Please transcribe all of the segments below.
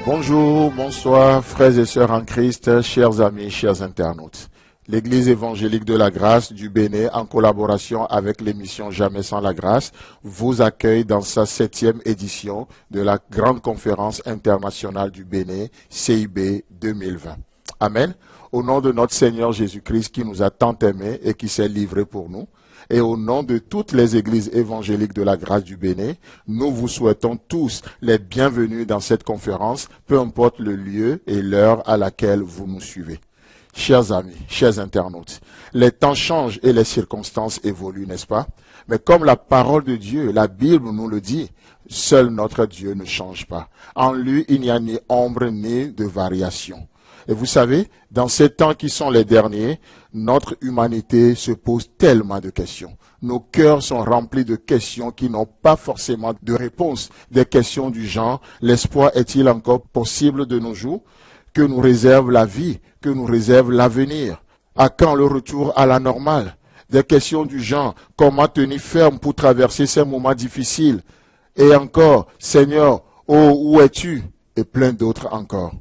Bonjour, bonsoir, frères et sœurs en Christ, chers amis, chers internautes. L'Église évangélique de la grâce du Bénin, en collaboration avec l'émission Jamais sans la grâce, vous accueille dans sa 7e édition de la Grande Conférence internationale du Bénin, CIB 2020. Amen. Au nom de notre Seigneur Jésus-Christ qui nous a tant aimés et qui s'est livré pour nous, et au nom de toutes les églises évangéliques de la grâce du Bénin, nous vous souhaitons tous les bienvenus dans cette conférence, peu importe le lieu et l'heure à laquelle vous nous suivez. Chers amis, chers internautes, les temps changent et les circonstances évoluent, n'est-ce pas? Mais comme la parole de Dieu, la Bible nous le dit, seul notre Dieu ne change pas. En lui, il n'y a ni ombre ni de variation. Et vous savez, dans ces temps qui sont les derniers, notre humanité se pose tellement de questions. Nos cœurs sont remplis de questions qui n'ont pas forcément de réponse. Des questions du genre, l'espoir est-il encore possible de nos jours? Que nous réserve la vie? Que nous réserve l'avenir? À quand le retour à la normale? Des questions du genre, comment tenir ferme pour traverser ces moments difficiles? Et encore, Seigneur, oh, où es-tu? Et plein d'autres encore.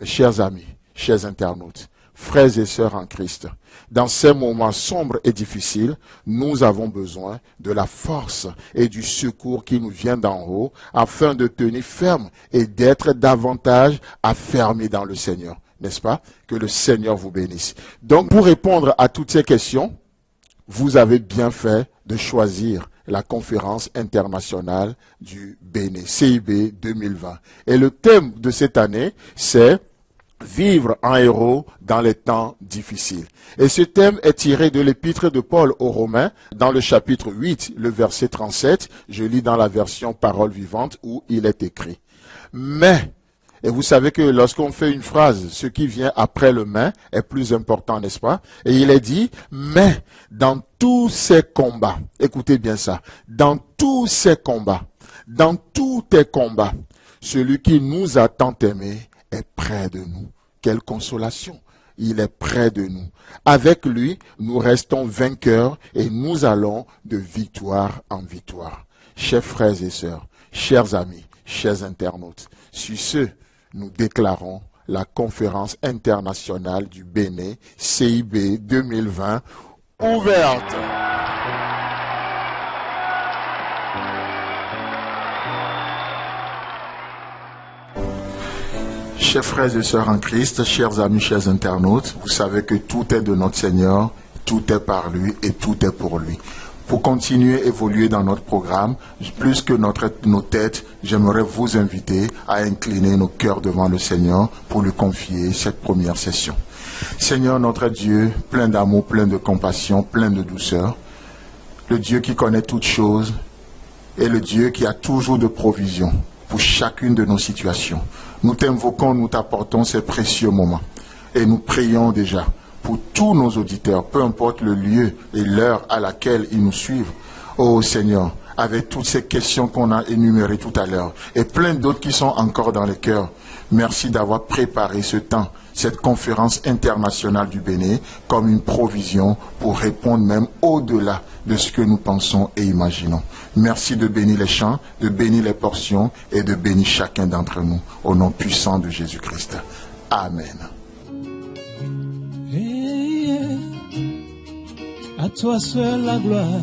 Chers amis, chers internautes, frères et sœurs en Christ, dans ces moments sombres et difficiles, nous avons besoin de la force et du secours qui nous vient d'en haut afin de tenir ferme et d'être davantage affermis dans le Seigneur. N'est-ce pas? Que le Seigneur vous bénisse. Donc, pour répondre à toutes ces questions, vous avez bien fait de choisir la conférence internationale du Bénin, CIB 2020. Et le thème de cette année, c'est vivre en héros dans les temps difficiles. Et ce thème est tiré de l'épître de Paul aux Romains, dans le chapitre 8, le verset 37. Je lis dans la version Parole vivante où il est écrit. Mais, et vous savez que lorsqu'on fait une phrase, ce qui vient après le mais est plus important, n'est-ce pas? Et il est dit, mais dans tous ces combats, écoutez bien ça, dans tous ces combats, dans tous tes combats, celui qui nous a tant aimés est près de nous. Quelle consolation! Il est près de nous. Avec lui, nous restons vainqueurs et nous allons de victoire en victoire. Chers frères et sœurs, chers amis, chers internautes, sur ce, nous déclarons la conférence internationale du Bénin, CIB 2020, ouverte. Chers frères et sœurs en Christ, chers amis, chers internautes, vous savez que tout est de notre Seigneur, tout est par lui et tout est pour lui. Pour continuer à évoluer dans notre programme, plus que nos têtes, j'aimerais vous inviter à incliner nos cœurs devant le Seigneur pour lui confier cette première session. Seigneur notre Dieu, plein d'amour, plein de compassion, plein de douceur, le Dieu qui connaît toutes choses et le Dieu qui a toujours de provision pour chacune de nos situations. Nous t'invoquons, nous t'apportons ces précieux moments et nous prions déjà pour tous nos auditeurs, peu importe le lieu et l'heure à laquelle ils nous suivent. Oh Seigneur, avec toutes ces questions qu'on a énumérées tout à l'heure et plein d'autres qui sont encore dans les cœurs, merci d'avoir préparé ce temps, cette conférence internationale du Bénin, comme une provision pour répondre même au-delà de ce que nous pensons et imaginons. Merci de bénir les chants, de bénir les portions et de bénir chacun d'entre nous. Au nom puissant de Jésus-Christ. Amen. À toi seul la gloire.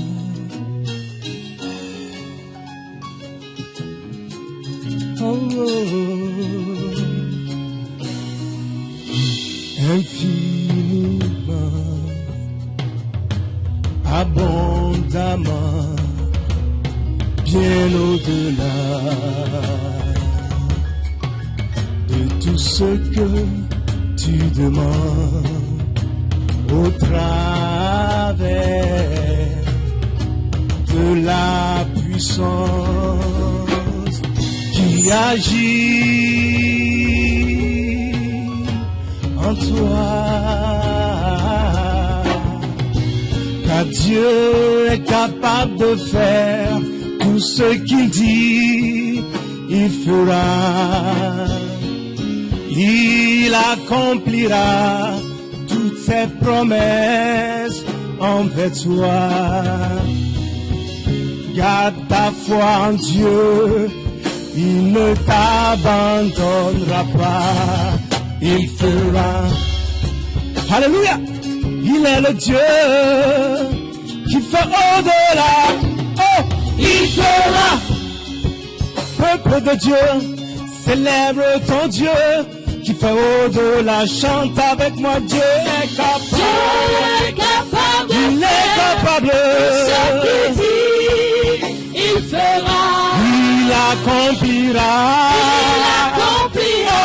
Oh, oh, oh. Infiniment, abondamment, bien au-delà de tout ce que tu demandes. Au travers de la puissance qui agit en toi, car Dieu est capable de faire tout ce qu'il dit, il fera, il accomplira toutes ses promesses envers toi. Garde ta foi en Dieu il ne t'abandonnera pas, il fera. Alléluia, il est le Dieu qui fait au-delà. Oh, il fera. Peuple de Dieu, célèbre ton Dieu qui fait au-delà. Chante avec moi, Dieu est capable. Dieu est capable de Il est capable. ce qu'il dit, il fera. Il accomplira. Il accomplira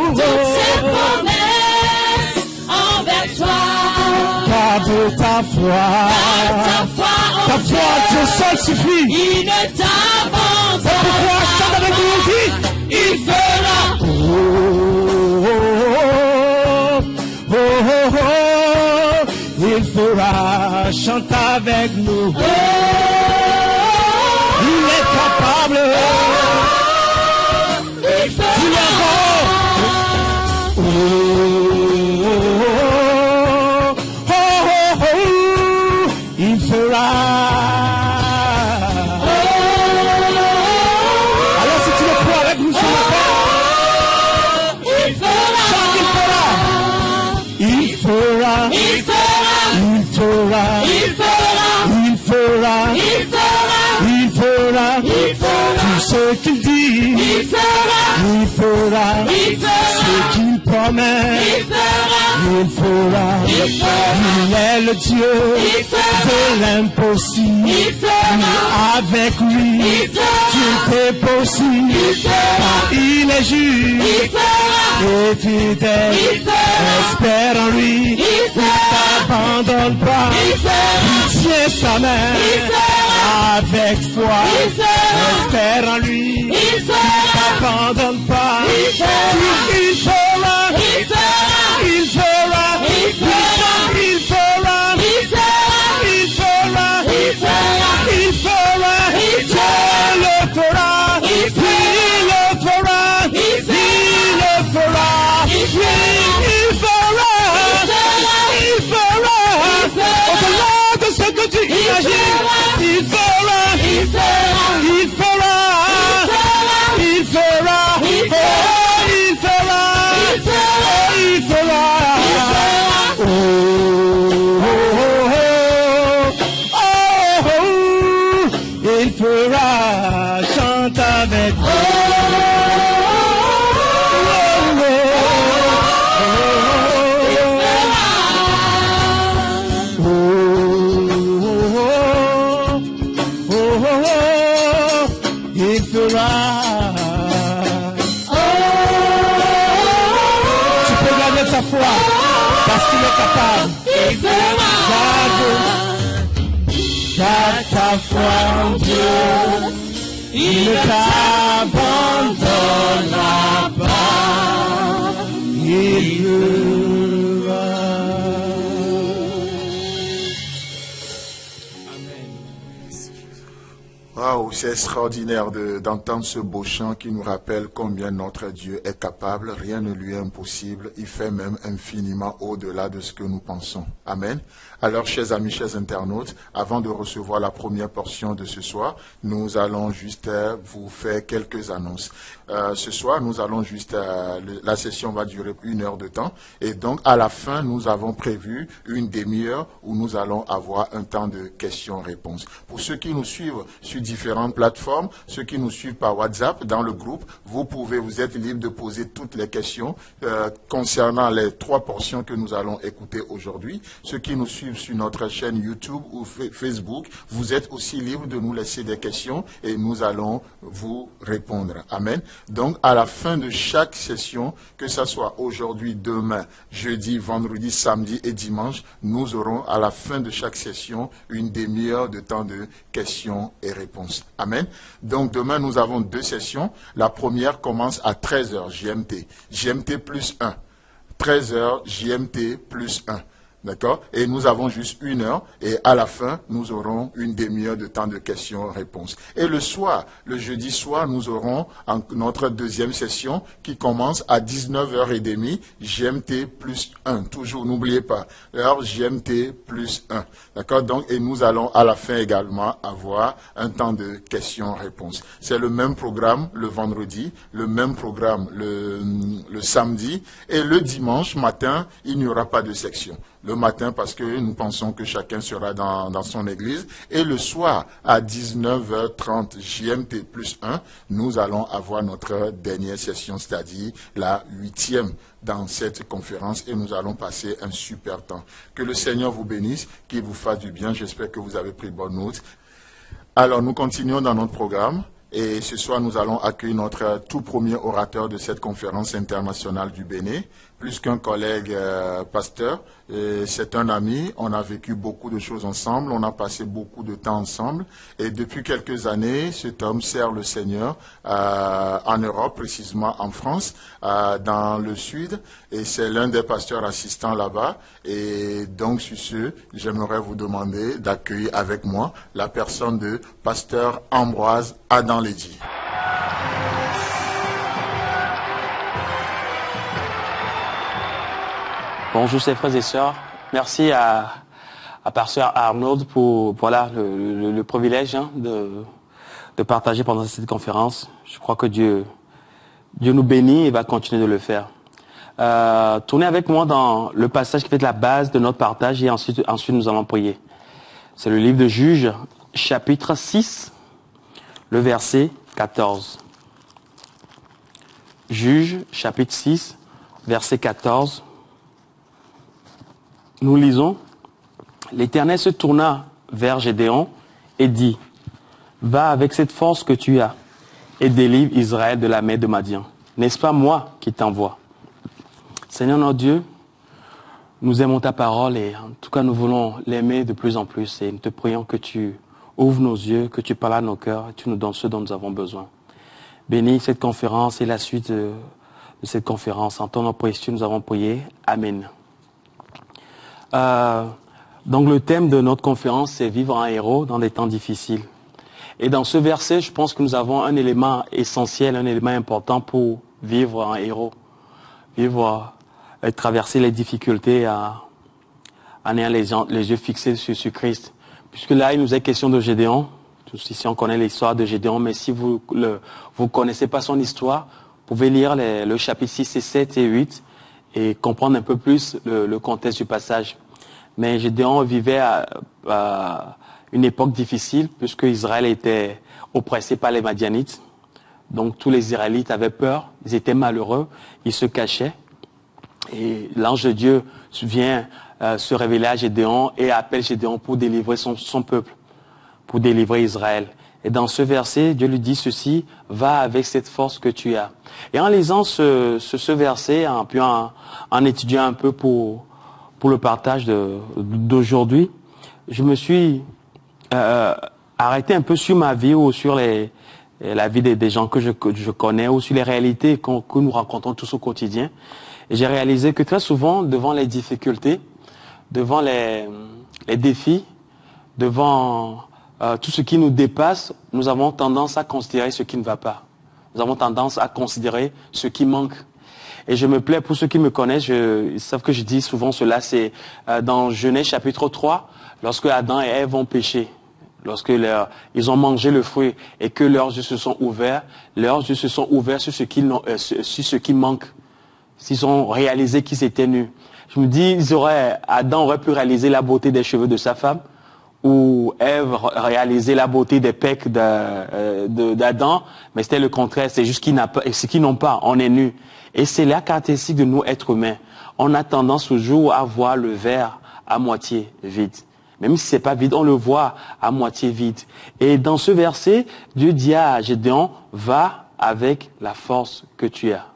toutes ses promesses envers toi. Garde ta foi. Ta foi, Dieu seul suffit. Il ne t'abandonne pas. Pourquoi chante avec nous, dit, il fera. oh, oh, oh, oh, il fera. Chante avec nous. Il est capable. Il fera. Oh, oh, oh, oh, oh, il fera. Alors si tu le crois avec nous sur le corps, Il fera. chante, il fera. Il fera. Il fera. Il fera. Il Il fera. fera. Il fera. Il fera. Il fera. Tout ce qu'il dit. Il fera. Il fera. Il fera. Ce qu'il promet. Il fera. Il fera. Il fera. Il est le Dieu Il fera. de l'impossible. Il fera. Avec lui, Il fera. tout est possible. Il fera. Il est juste Il fera. et fidèle. Il fera. Espère en lui. Il Ne fera. t'abandonne pas. Il fera. Il tient sa main Il fera. avec foi. Il fera. Espère en lui. Il Ne fera. t'abandonne pas. Il fera. Il fera. Il fera. Il fera. Il fera. Il fera. Il fera. Il fera. Il fera. Il fera. Il Dieu fera. le fera. Il fera. Il le fera. Il fera. Il le fera. Il fera. Il fera. Il fera. Il fera. Au-delà de ce que tu imagines, fera. il fera. Il fera. Il fera. Il fera. Il fera. Oh, il fera. Il fera. Oh, il fera. Oh, oh, oh, oh, il fera. Chante avec nous. Il fera. Tu peux garder ta foi parce qu'il est capable. Il fera. Garde ta foi en Dieu. Il ne t'abandonnera pas. Il fera. Waouh, c'est extraordinaire d'entendre ce beau chant qui nous rappelle combien notre Dieu est capable, rien ne lui est impossible, il fait même infiniment au-delà de ce que nous pensons. Amen. Alors, chers amis, chers internautes, avant de recevoir la première portion de ce soir, nous allons juste vous faire quelques annonces. Ce soir, nous allons juste, la session va durer 1 heure de temps, et donc à la fin, nous avons prévu une demi-heure où nous allons avoir un temps de questions-réponses. Pour ceux qui nous suivent sur différentes plateformes, ceux qui nous suivent par WhatsApp, dans le groupe, vous êtes libre de poser toutes les questions concernant les 3 portions que nous allons écouter aujourd'hui. Ceux qui nous suivent sur notre chaîne YouTube ou Facebook, vous êtes aussi libre de nous laisser des questions et nous allons vous répondre. Amen. Donc, à la fin de chaque session, que ce soit aujourd'hui, demain, jeudi, vendredi, samedi et dimanche, nous aurons à la fin de chaque session une demi-heure de temps de questions et réponses. Amen. Donc, demain, nous avons 2 sessions. La première commence à 13h GMT. GMT plus 1. 13h GMT plus 1. D'accord? Et nous avons juste 1 heure et à la fin, nous aurons une demi-heure de temps de questions-réponses. Et le soir, le jeudi soir, nous aurons notre deuxième session qui commence à 19h30, GMT plus 1. Toujours, n'oubliez pas, l'heure GMT plus 1. D'accord? Donc, et nous allons à la fin également avoir un temps de questions-réponses. C'est le même programme le vendredi, le même programme le samedi et le dimanche matin, il n'y aura pas de section. Le matin parce que nous pensons que chacun sera dans son église. Et le soir, à 19h30 GMT plus 1, nous allons avoir notre dernière session, c'est-à-dire la 8e dans cette conférence. Et nous allons passer un super temps. Que le Seigneur vous bénisse, qu'il vous fasse du bien. J'espère que vous avez pris bonne note. Alors, nous continuons dans notre programme. Et ce soir, nous allons accueillir notre tout premier orateur de cette conférence internationale du Bénin, plus qu'un collègue pasteur. C'est un ami, on a vécu beaucoup de choses ensemble, on a passé beaucoup de temps ensemble. Et depuis quelques années, cet homme sert le Seigneur en Europe, précisément en France, dans le sud. Et c'est l'un des pasteurs assistants là-bas. Et donc, sur ce, j'aimerais vous demander d'accueillir avec moi la personne de pasteur Ambroise Adam-Ledji. Bonjour chers frères et sœurs, merci à pasteur Arnold pour voilà, le privilège de partager pendant cette conférence. Je crois que Dieu nous bénit et va continuer de le faire. Tournez avec moi dans le passage qui fait la base de notre partage et ensuite nous allons prier. C'est le livre de Juges, chapitre 6, le verset 14. Juges, chapitre 6, verset 14. Nous lisons, l'Éternel se tourna vers Gédéon et dit, va avec cette force que tu as et délivre Israël de la main de Madian. N'est-ce pas moi qui t'envoie? Seigneur notre Dieu, nous aimons ta parole et en tout cas nous voulons l'aimer de plus en plus et nous te prions que tu ouvres nos yeux, que tu parles à nos cœurs et tu nous donnes ce dont nous avons besoin. Bénis cette conférence et la suite de cette conférence. En ton nom précieux, nous avons prié. Amen. Donc le thème de notre conférence, c'est vivre en héros dans des temps difficiles. Et dans ce verset, je pense que nous avons un élément essentiel, un élément important pour vivre en héros. Vivre et traverser les difficultés en ayant les yeux fixés sur Christ. Puisque là, il nous est question de Gédéon. Tous ici, on connaît l'histoire de Gédéon, mais si vous ne connaissez pas son histoire, vous pouvez lire le chapitre 6 et 7 et 8 et comprendre un peu plus le contexte du passage. Mais Gédéon vivait à une époque difficile, puisque Israël était oppressé par les Madianites. Donc tous les Israélites avaient peur, ils étaient malheureux, ils se cachaient. Et l'ange de Dieu vient se révéler à Gédéon et appelle Gédéon pour délivrer son peuple, pour délivrer Israël. Et dans ce verset, Dieu lui dit ceci, va avec cette force que tu as. Et en lisant ce verset, puis en étudiant un peu pour le partage d'aujourd'hui, je me suis arrêté un peu sur ma vie ou sur la vie des gens que je connais ou sur les réalités que nous rencontrons tous au quotidien. Et j'ai réalisé que très souvent, devant les difficultés, devant les défis, devant tout ce qui nous dépasse, nous avons tendance à considérer ce qui ne va pas. Nous avons tendance à considérer ce qui manque. Et je me plais, pour ceux qui me connaissent, ils savent que je dis souvent cela, c'est dans Genèse chapitre 3, lorsque Adam et Ève ont péché, lorsque ils ont mangé le fruit et que leurs yeux se sont ouverts, sur ce qui manque. S'ils ont réalisé qu'ils étaient nus. Je me dis, Adam aurait pu réaliser la beauté des cheveux de sa femme, ou Ève réaliser la beauté des pecs d'Adam, mais c'était le contraire, c'est juste ce qu'ils n'ont pas, on est nus. Et c'est la caractéristique de nous, êtres humains. On a tendance toujours à voir le verre à moitié vide. Même si c'est pas vide, on le voit à moitié vide. Et dans ce verset, Dieu dit à Gédéon, va avec la force que tu as.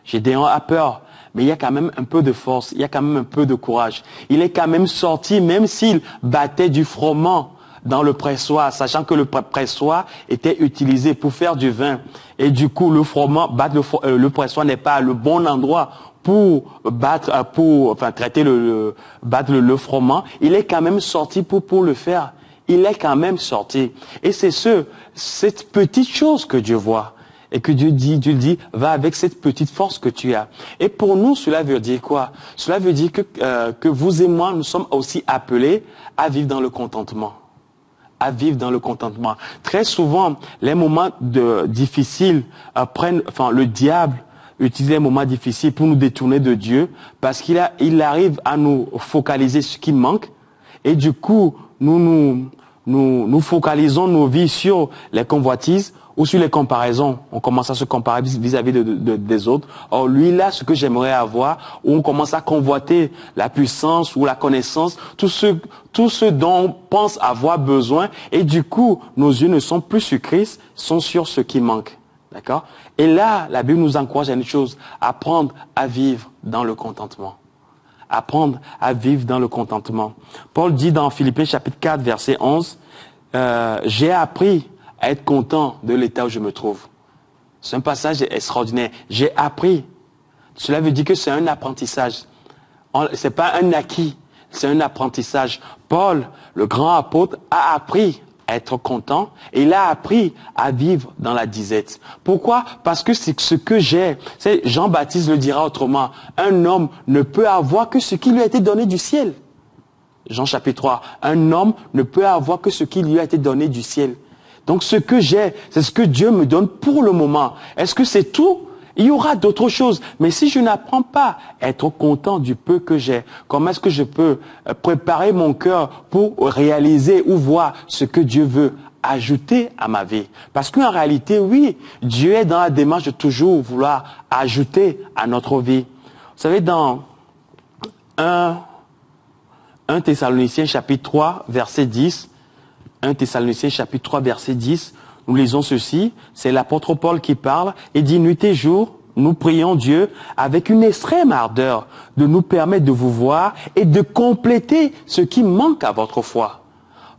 Gédéon a peur, mais il y a quand même un peu de force, il y a quand même un peu de courage. Il est quand même sorti, même s'il battait du froment dans le pressoir, sachant que le pressoir était utilisé pour faire du vin. Et du coup, le froment, battre le pressoir n'est pas le bon endroit pour battre, traiter battre le froment. Il est quand même sorti pour le faire. Il est quand même sorti. Et c'est cette petite chose que Dieu voit. Et que Dieu dit, va avec cette petite force que tu as. Et pour nous, cela veut dire quoi? Cela veut dire que vous et moi, nous sommes aussi appelés à vivre dans le contentement. À vivre dans le contentement. Très souvent, les moments difficiles le diable utilise les moments difficiles pour nous détourner de Dieu, parce qu'il arrive à nous focaliser sur ce qui manque. Et du coup, nous focalisons nos vies sur les convoitises ou sur les comparaisons. On commence à se comparer vis-à-vis des autres. Or, lui, là, ce que j'aimerais avoir, où on commence à convoiter la puissance ou la connaissance, tout ce dont on pense avoir besoin. Et du coup, nos yeux ne sont plus sur Christ, sont sur ce qui manque. D'accord? Et là, la Bible nous encourage à une chose, apprendre à vivre dans le contentement. Apprendre à vivre dans le contentement. Paul dit dans Philippiens chapitre 4, verset 11, j'ai appris à être content de l'état où je me trouve. C'est un passage extraordinaire. J'ai appris. Cela veut dire que c'est un apprentissage. C'est pas un acquis, c'est un apprentissage. Paul, le grand apôtre, a appris à être content et il a appris à vivre dans la disette. Pourquoi? Parce que c'est ce que j'ai. Jean-Baptiste le dira autrement. Un homme ne peut avoir que ce qui lui a été donné du ciel. Jean chapitre 3. Un homme ne peut avoir que ce qui lui a été donné du ciel. Donc ce que j'ai, c'est ce que Dieu me donne pour le moment. Est-ce que c'est tout? Il y aura d'autres choses. Mais si je n'apprends pas à être content du peu que j'ai, comment est-ce que je peux préparer mon cœur pour réaliser ou voir ce que Dieu veut ajouter à ma vie? Parce qu'en réalité, oui, Dieu est dans la démarche de toujours vouloir ajouter à notre vie. Vous savez, dans 1 Thessaloniciens chapitre 3, verset 10, 1 Thessaloniciens chapitre 3, verset 10, nous lisons ceci, c'est l'apôtre Paul qui parle, et dit, nuit et jour, nous prions Dieu avec une extrême ardeur de nous permettre de vous voir et de compléter ce qui manque à votre foi.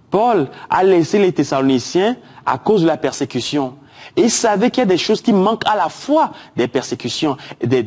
Paul a laissé les Thessaloniciens à cause de la persécution. Et il savait qu'il y a des choses qui manquent à la fois des persécutions, des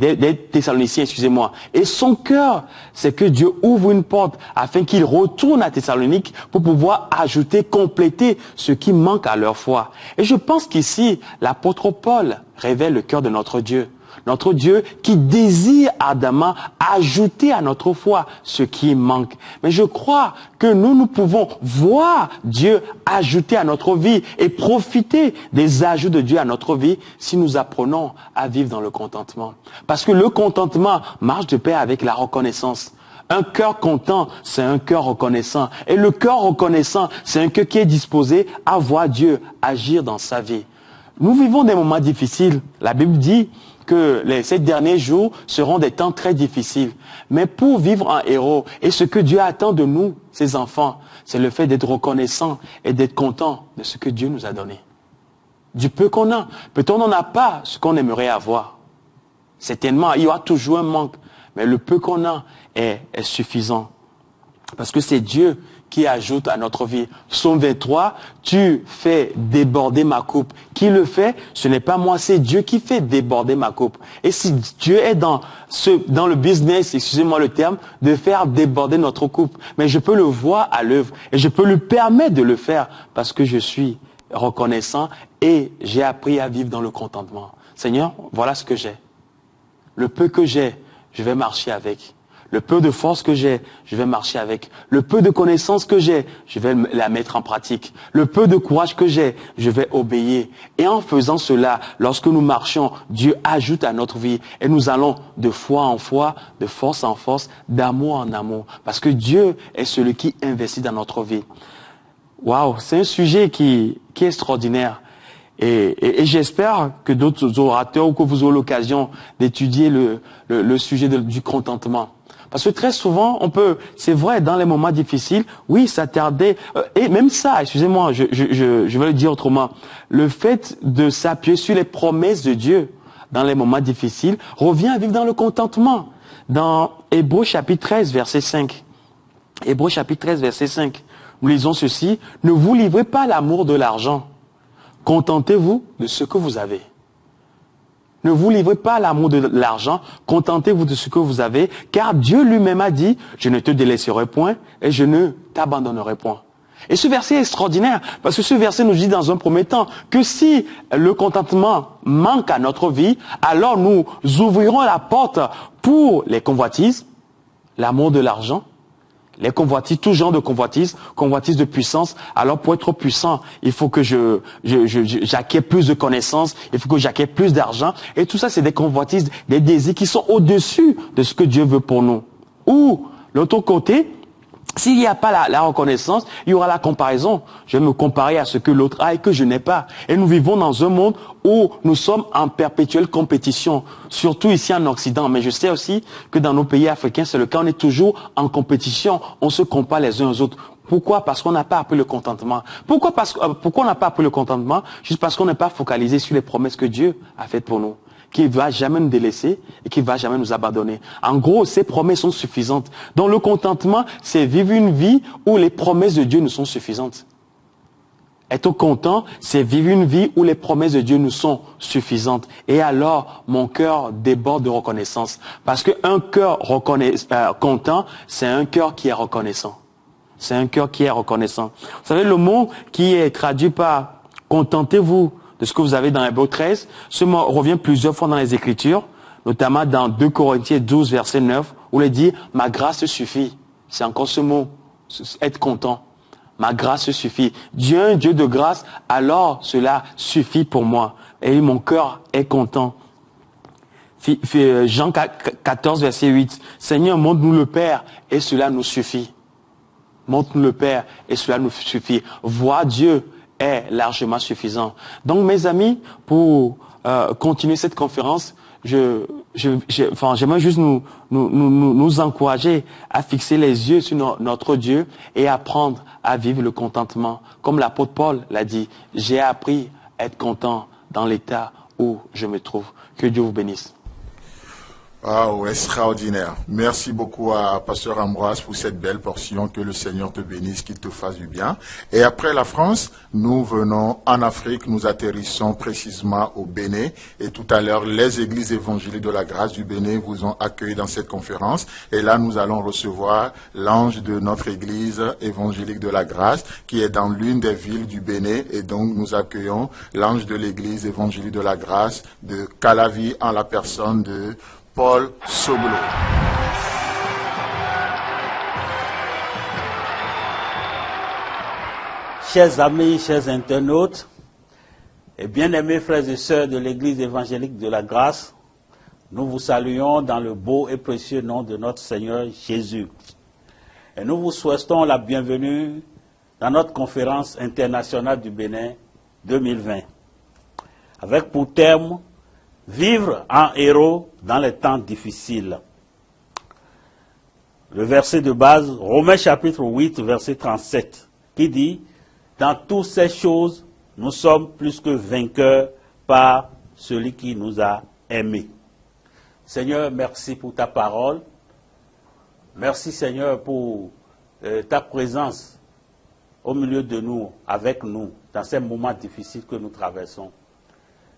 Thessaloniciens, excusez-moi. Et son cœur, c'est que Dieu ouvre une porte afin qu'ils retournent à Thessalonique pour pouvoir ajouter, compléter ce qui manque à leur foi. Et je pense qu'ici, l'apôtre Paul révèle le cœur de notre Dieu. Notre Dieu qui désire ardemment ajouter à notre foi ce qui manque. Mais je crois que nous pouvons voir Dieu ajouter à notre vie et profiter des ajouts de Dieu à notre vie si nous apprenons à vivre dans le contentement. Parce que le contentement marche de pair avec la reconnaissance. Un cœur content, c'est un cœur reconnaissant. Et le cœur reconnaissant, c'est un cœur qui est disposé à voir Dieu agir dans sa vie. Nous vivons des moments difficiles. La Bible dit que ces derniers jours seront des temps très difficiles. Mais pour vivre en héros, et ce que Dieu attend de nous, ses enfants, c'est le fait d'être reconnaissant et d'être content de ce que Dieu nous a donné. Du peu qu'on a. Peut-être on n'en a pas ce qu'on aimerait avoir. Certainement, il y aura toujours un manque. Mais le peu qu'on a est suffisant. Parce que c'est Dieu qui ajoute à notre vie. Psaume 23, tu fais déborder ma coupe. Qui le fait? Ce n'est pas moi, c'est Dieu qui fait déborder ma coupe. Et si Dieu est dans le business, excusez-moi le terme, de faire déborder notre coupe, mais je peux le voir à l'œuvre et je peux lui permettre de le faire parce que je suis reconnaissant et j'ai appris à vivre dans le contentement. Seigneur, voilà ce que j'ai. Le peu que j'ai, je vais marcher avec. Le peu de force que j'ai, je vais marcher avec. Le peu de connaissances que j'ai, je vais la mettre en pratique. Le peu de courage que j'ai, je vais obéir. Et en faisant cela, lorsque nous marchons, Dieu ajoute à notre vie. Et nous allons de foi en foi, de force en force, d'amour en amour. Parce que Dieu est celui qui investit dans notre vie. Waouh, c'est un sujet qui est extraordinaire. Et j'espère que d'autres orateurs ou que vous aurez l'occasion d'étudier le sujet du contentement. Parce que très souvent, c'est vrai, dans les moments difficiles, oui, s'attarder, et même ça, excusez-moi, je vais le dire autrement, le fait de s'appuyer sur les promesses de Dieu dans les moments difficiles revient à vivre dans le contentement. Dans Hébreux chapitre 13, verset 5, Hébreux chapitre 13, verset 5, nous lisons ceci, ne vous livrez pas à l'amour de l'argent. Contentez-vous de ce que vous avez. Ne vous livrez pas à l'amour de l'argent, contentez-vous de ce que vous avez, car Dieu lui-même a dit, je ne te délaisserai point et je ne t'abandonnerai point. Et ce verset est extraordinaire, parce que ce verset nous dit dans un premier temps que si le contentement manque à notre vie, alors nous ouvrirons la porte pour les convoitises, l'amour de l'argent, les convoitises, tout genre de convoitises, convoitises de puissance. Alors pour être puissant, il faut que j'acquière plus de connaissances, il faut que j'acquière plus d'argent. Et tout ça, c'est des convoitises, des désirs qui sont au-dessus de ce que Dieu veut pour nous. Ou, l'autre côté, s'il n'y a pas la reconnaissance, il y aura la comparaison. Je vais me comparer à ce que l'autre a et que je n'ai pas. Et nous vivons dans un monde où nous sommes en perpétuelle compétition, surtout ici en Occident. Mais je sais aussi que dans nos pays africains, c'est le cas. On est toujours en compétition. On se compare les uns aux autres. Pourquoi? Parce qu'on n'a pas appris le contentement. Pourquoi on n'a pas appris le contentement? Juste parce qu'on n'est pas focalisé sur les promesses que Dieu a faites pour nous, qui ne va jamais nous délaisser et qui ne va jamais nous abandonner. En gros, ces promesses sont suffisantes. Donc le contentement, c'est vivre une vie où les promesses de Dieu nous sont suffisantes. Être content, c'est vivre une vie où les promesses de Dieu nous sont suffisantes. Et alors, mon cœur déborde de reconnaissance. Parce qu'un cœur content, c'est un cœur qui est reconnaissant. C'est un cœur qui est reconnaissant. Vous savez, le mot qui est traduit par « contentez-vous » de ce que vous avez dans Hébreux 13, ce mot revient plusieurs fois dans les Écritures, notamment dans 2 Corinthiens 12, verset 9, où il est dit « ma grâce suffit ». C'est encore ce mot, être content. Ma grâce suffit. Dieu est un Dieu de grâce, alors cela suffit pour moi. Et mon cœur est content. Jean 14, verset 8. Seigneur, montre-nous le Père, et cela nous suffit. Montre-nous le Père, et cela nous suffit. Voir Dieu est largement suffisant. Donc, mes amis, pour continuer cette conférence, j'aimerais juste nous encourager à fixer les yeux sur notre Dieu et apprendre à vivre le contentement. Comme l'apôtre Paul l'a dit, j'ai appris à être content dans l'état où je me trouve. Que Dieu vous bénisse. Wow, extraordinaire. Merci beaucoup à Pasteur Ambroise pour cette belle portion. Que le Seigneur te bénisse, qu'il te fasse du bien. Et après la France, nous venons en Afrique, nous atterrissons précisément au Bénin. Et tout à l'heure, les églises évangéliques de la grâce du Bénin vous ont accueilli dans cette conférence. Et là, nous allons recevoir l'ange de notre église évangélique de la grâce, qui est dans l'une des villes du Bénin. Et donc, nous accueillons l'ange de l'église évangélique de la grâce de Calavi en la personne de Paul Sobolo. Chers amis, chers internautes, et bien-aimés frères et sœurs de l'Église évangélique de la grâce, nous vous saluons dans le beau et précieux nom de notre Seigneur Jésus. Et nous vous souhaitons la bienvenue dans notre conférence internationale du Bénin 2020, avec pour terme « Vivre en héros dans les temps difficiles ». Le verset de base, Romains chapitre 8, verset 37, qui dit « Dans toutes ces choses, nous sommes plus que vainqueurs par celui qui nous a aimés. » Seigneur, merci pour ta parole. Merci Seigneur pour ta présence au milieu de nous, avec nous, dans ces moments difficiles que nous traversons.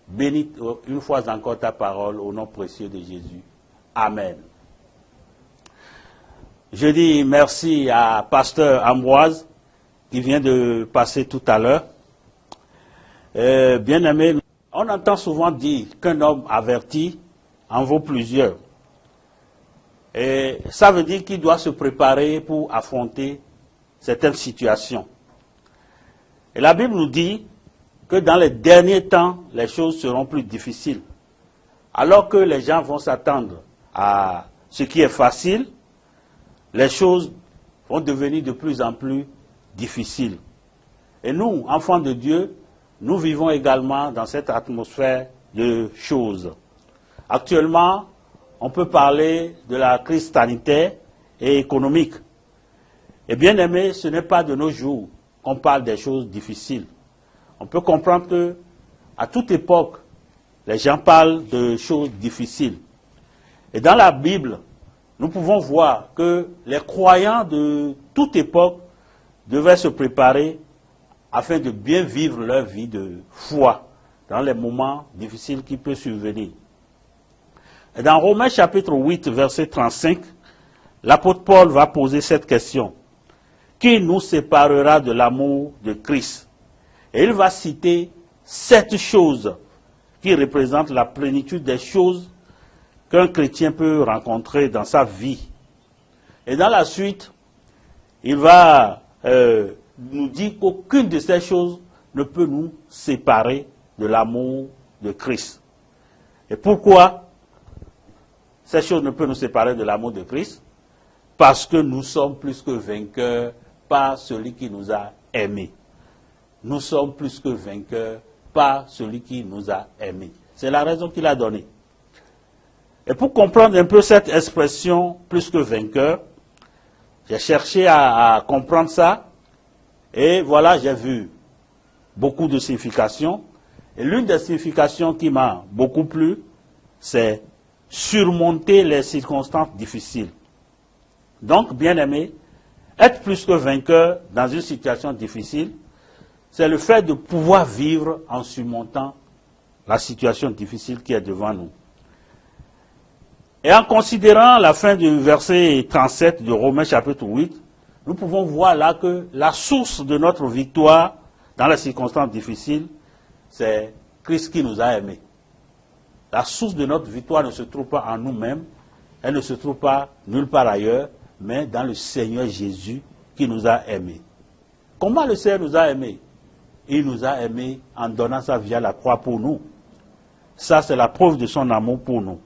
Bénis une fois encore ta parole au nom précieux de Jésus. Amen. Je dis merci à Pasteur Ambroise qui vient de passer tout à l'heure. Bien-aimé, on entend souvent dire qu'un homme averti en vaut plusieurs. Et ça veut dire qu'il doit se préparer pour affronter certaines situations. Et la Bible nous dit que dans les derniers temps, les choses seront plus difficiles. Alors que les gens vont s'attendre à ce qui est facile, les choses vont devenir de plus en plus difficiles. Et nous, enfants de Dieu, nous vivons également dans cette atmosphère de choses. Actuellement, on peut parler de la crise sanitaire et économique. Et bien aimé, ce n'est pas de nos jours qu'on parle des choses difficiles. On peut comprendre que, à toute époque, les gens parlent de choses difficiles. Et dans la Bible, nous pouvons voir que les croyants de toute époque devaient se préparer afin de bien vivre leur vie de foi dans les moments difficiles qui peuvent survenir. Et dans Romains chapitre 8, verset 35, l'apôtre Paul va poser cette question. Qui nous séparera de l'amour de Christ? Et il va citer 7 choses qui représentent la plénitude des choses qu'un chrétien peut rencontrer dans sa vie. Et dans la suite, il va nous dire qu'aucune de ces choses ne peut nous séparer de l'amour de Christ. Et pourquoi ces choses ne peuvent nous séparer de l'amour de Christ? Parce que nous sommes plus que vainqueurs par celui qui nous a aimés. Nous sommes plus que vainqueurs par celui qui nous a aimés. C'est la raison qu'il a donnée. Et pour comprendre un peu cette expression plus que vainqueur, j'ai cherché à comprendre ça. Et voilà, j'ai vu beaucoup de significations. Et l'une des significations qui m'a beaucoup plu, c'est surmonter les circonstances difficiles. Donc, bien aimé, être plus que vainqueur dans une situation difficile, c'est le fait de pouvoir vivre en surmontant la situation difficile qui est devant nous. Et en considérant la fin du verset 37 de Romains chapitre 8, nous pouvons voir là que la source de notre victoire dans les circonstances difficiles, c'est Christ qui nous a aimés. La source de notre victoire ne se trouve pas en nous-mêmes, elle ne se trouve pas nulle part ailleurs, mais dans le Seigneur Jésus qui nous a aimés. Comment le Seigneur nous a aimés? Il nous a aimés en donnant sa vie à la croix pour nous. Ça, c'est la preuve de son amour pour nous.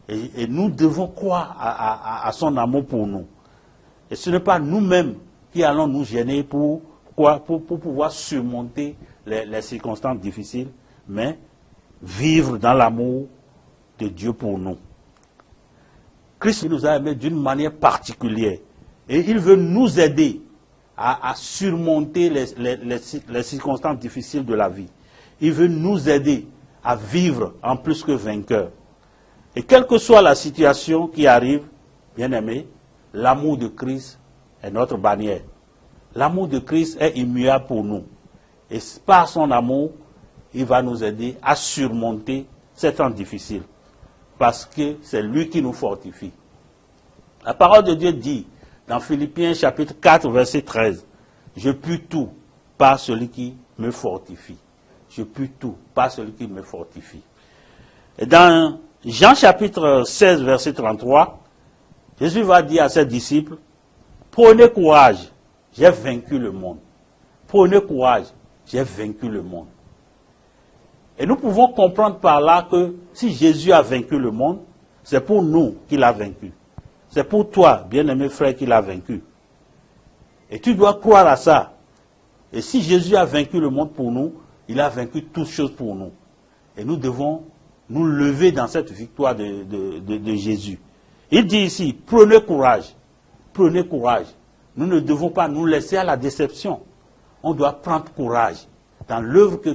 Et nous devons croire à son amour pour nous. Et ce n'est pas nous-mêmes qui allons nous gêner pour pouvoir surmonter les circonstances difficiles, mais vivre dans l'amour de Dieu pour nous. Christ nous a aimés d'une manière particulière. Et il veut nous aider à surmonter les circonstances difficiles de la vie. Il veut nous aider à vivre en plus que vainqueurs. Et quelle que soit la situation qui arrive, bien aimé, l'amour de Christ est notre bannière. L'amour de Christ est immuable pour nous. Et par son amour, il va nous aider à surmonter ces temps difficiles. Parce que c'est lui qui nous fortifie. La parole de Dieu dit, dans Philippiens chapitre 4, verset 13, « Je puis tout par celui qui me fortifie. » Je puis tout par celui qui me fortifie. Et dans Jean chapitre 16, verset 33, Jésus va dire à ses disciples, « Prenez courage, j'ai vaincu le monde. Prenez courage, j'ai vaincu le monde. » Et nous pouvons comprendre par là que si Jésus a vaincu le monde, c'est pour nous qu'il a vaincu. C'est pour toi, bien-aimé frère, qu'il a vaincu. Et tu dois croire à ça. Et si Jésus a vaincu le monde pour nous, il a vaincu toutes choses pour nous. Et nous devons nous lever dans cette victoire de Jésus. Il dit ici, prenez courage. Prenez courage. Nous ne devons pas nous laisser à la déception. On doit prendre courage dans l'œuvre que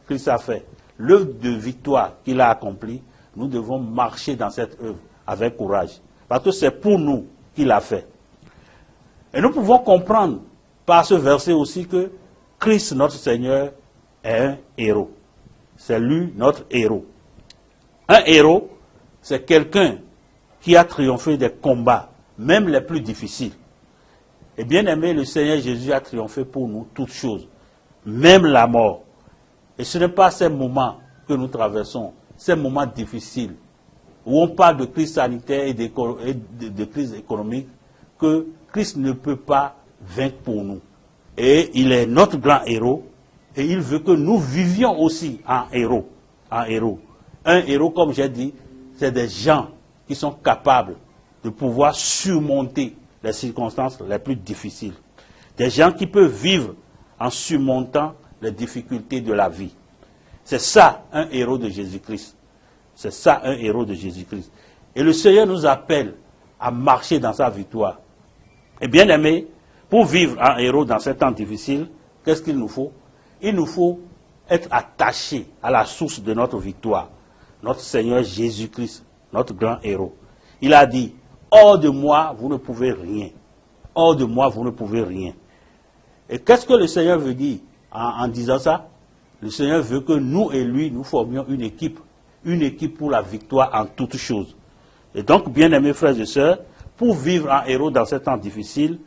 Christ a fait. L'œuvre de victoire qu'il a accomplie, nous devons marcher dans cette œuvre avec courage. Parce que c'est pour nous qu'il a fait. Et nous pouvons comprendre par ce verset aussi que Christ, notre Seigneur, est un héros. C'est lui, notre héros. Un héros, c'est quelqu'un qui a triomphé des combats, même les plus difficiles. Et bien aimé, le Seigneur Jésus a triomphé pour nous toutes choses, même la mort. Et ce n'est pas ces moments que nous traversons, ces moments difficiles, où on parle de crise sanitaire et de crise économique, que Christ ne peut pas vaincre pour nous. Et il est notre grand héros, et il veut que nous vivions aussi en héros. En héros. Un héros, comme j'ai dit, c'est des gens qui sont capables de pouvoir surmonter les circonstances les plus difficiles. Des gens qui peuvent vivre en surmontant les difficultés de la vie. C'est ça un héros de Jésus-Christ. C'est ça un héros de Jésus-Christ. Et le Seigneur nous appelle à marcher dans sa victoire. Et bien aimé, pour vivre en héros dans ces temps difficiles, qu'est-ce qu'il nous faut? Il nous faut être attachés à la source de notre victoire. Notre Seigneur Jésus-Christ, notre grand héros. Il a dit, hors de moi, vous ne pouvez rien. hors de moi, vous ne pouvez rien. Et qu'est-ce que le Seigneur veut dire en disant ça? Le Seigneur veut que nous et lui, nous formions une équipe pour la victoire en toutes choses. Et donc, bien-aimés frères et sœurs, pour vivre en héros dans ces temps difficiles,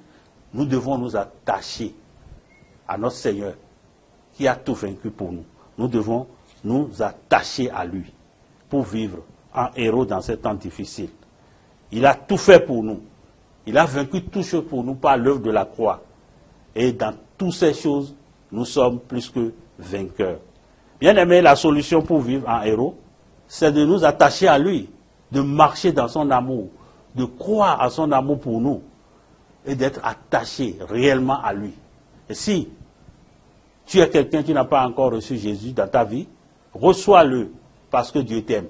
nous devons nous attacher à notre Seigneur qui a tout vaincu pour nous. Nous devons nous attacher à lui pour vivre en héros dans ces temps difficiles. Il a tout fait pour nous. Il a vaincu toutes choses pour nous par l'œuvre de la croix. Et dans toutes ces choses, nous sommes plus que vainqueurs. Bien aimé, la solution pour vivre en héros, c'est de nous attacher à lui, de marcher dans son amour, de croire à son amour pour nous et d'être attaché réellement à lui. Et si tu es quelqu'un qui n'a pas encore reçu Jésus dans ta vie, reçois-le parce que Dieu t'aime.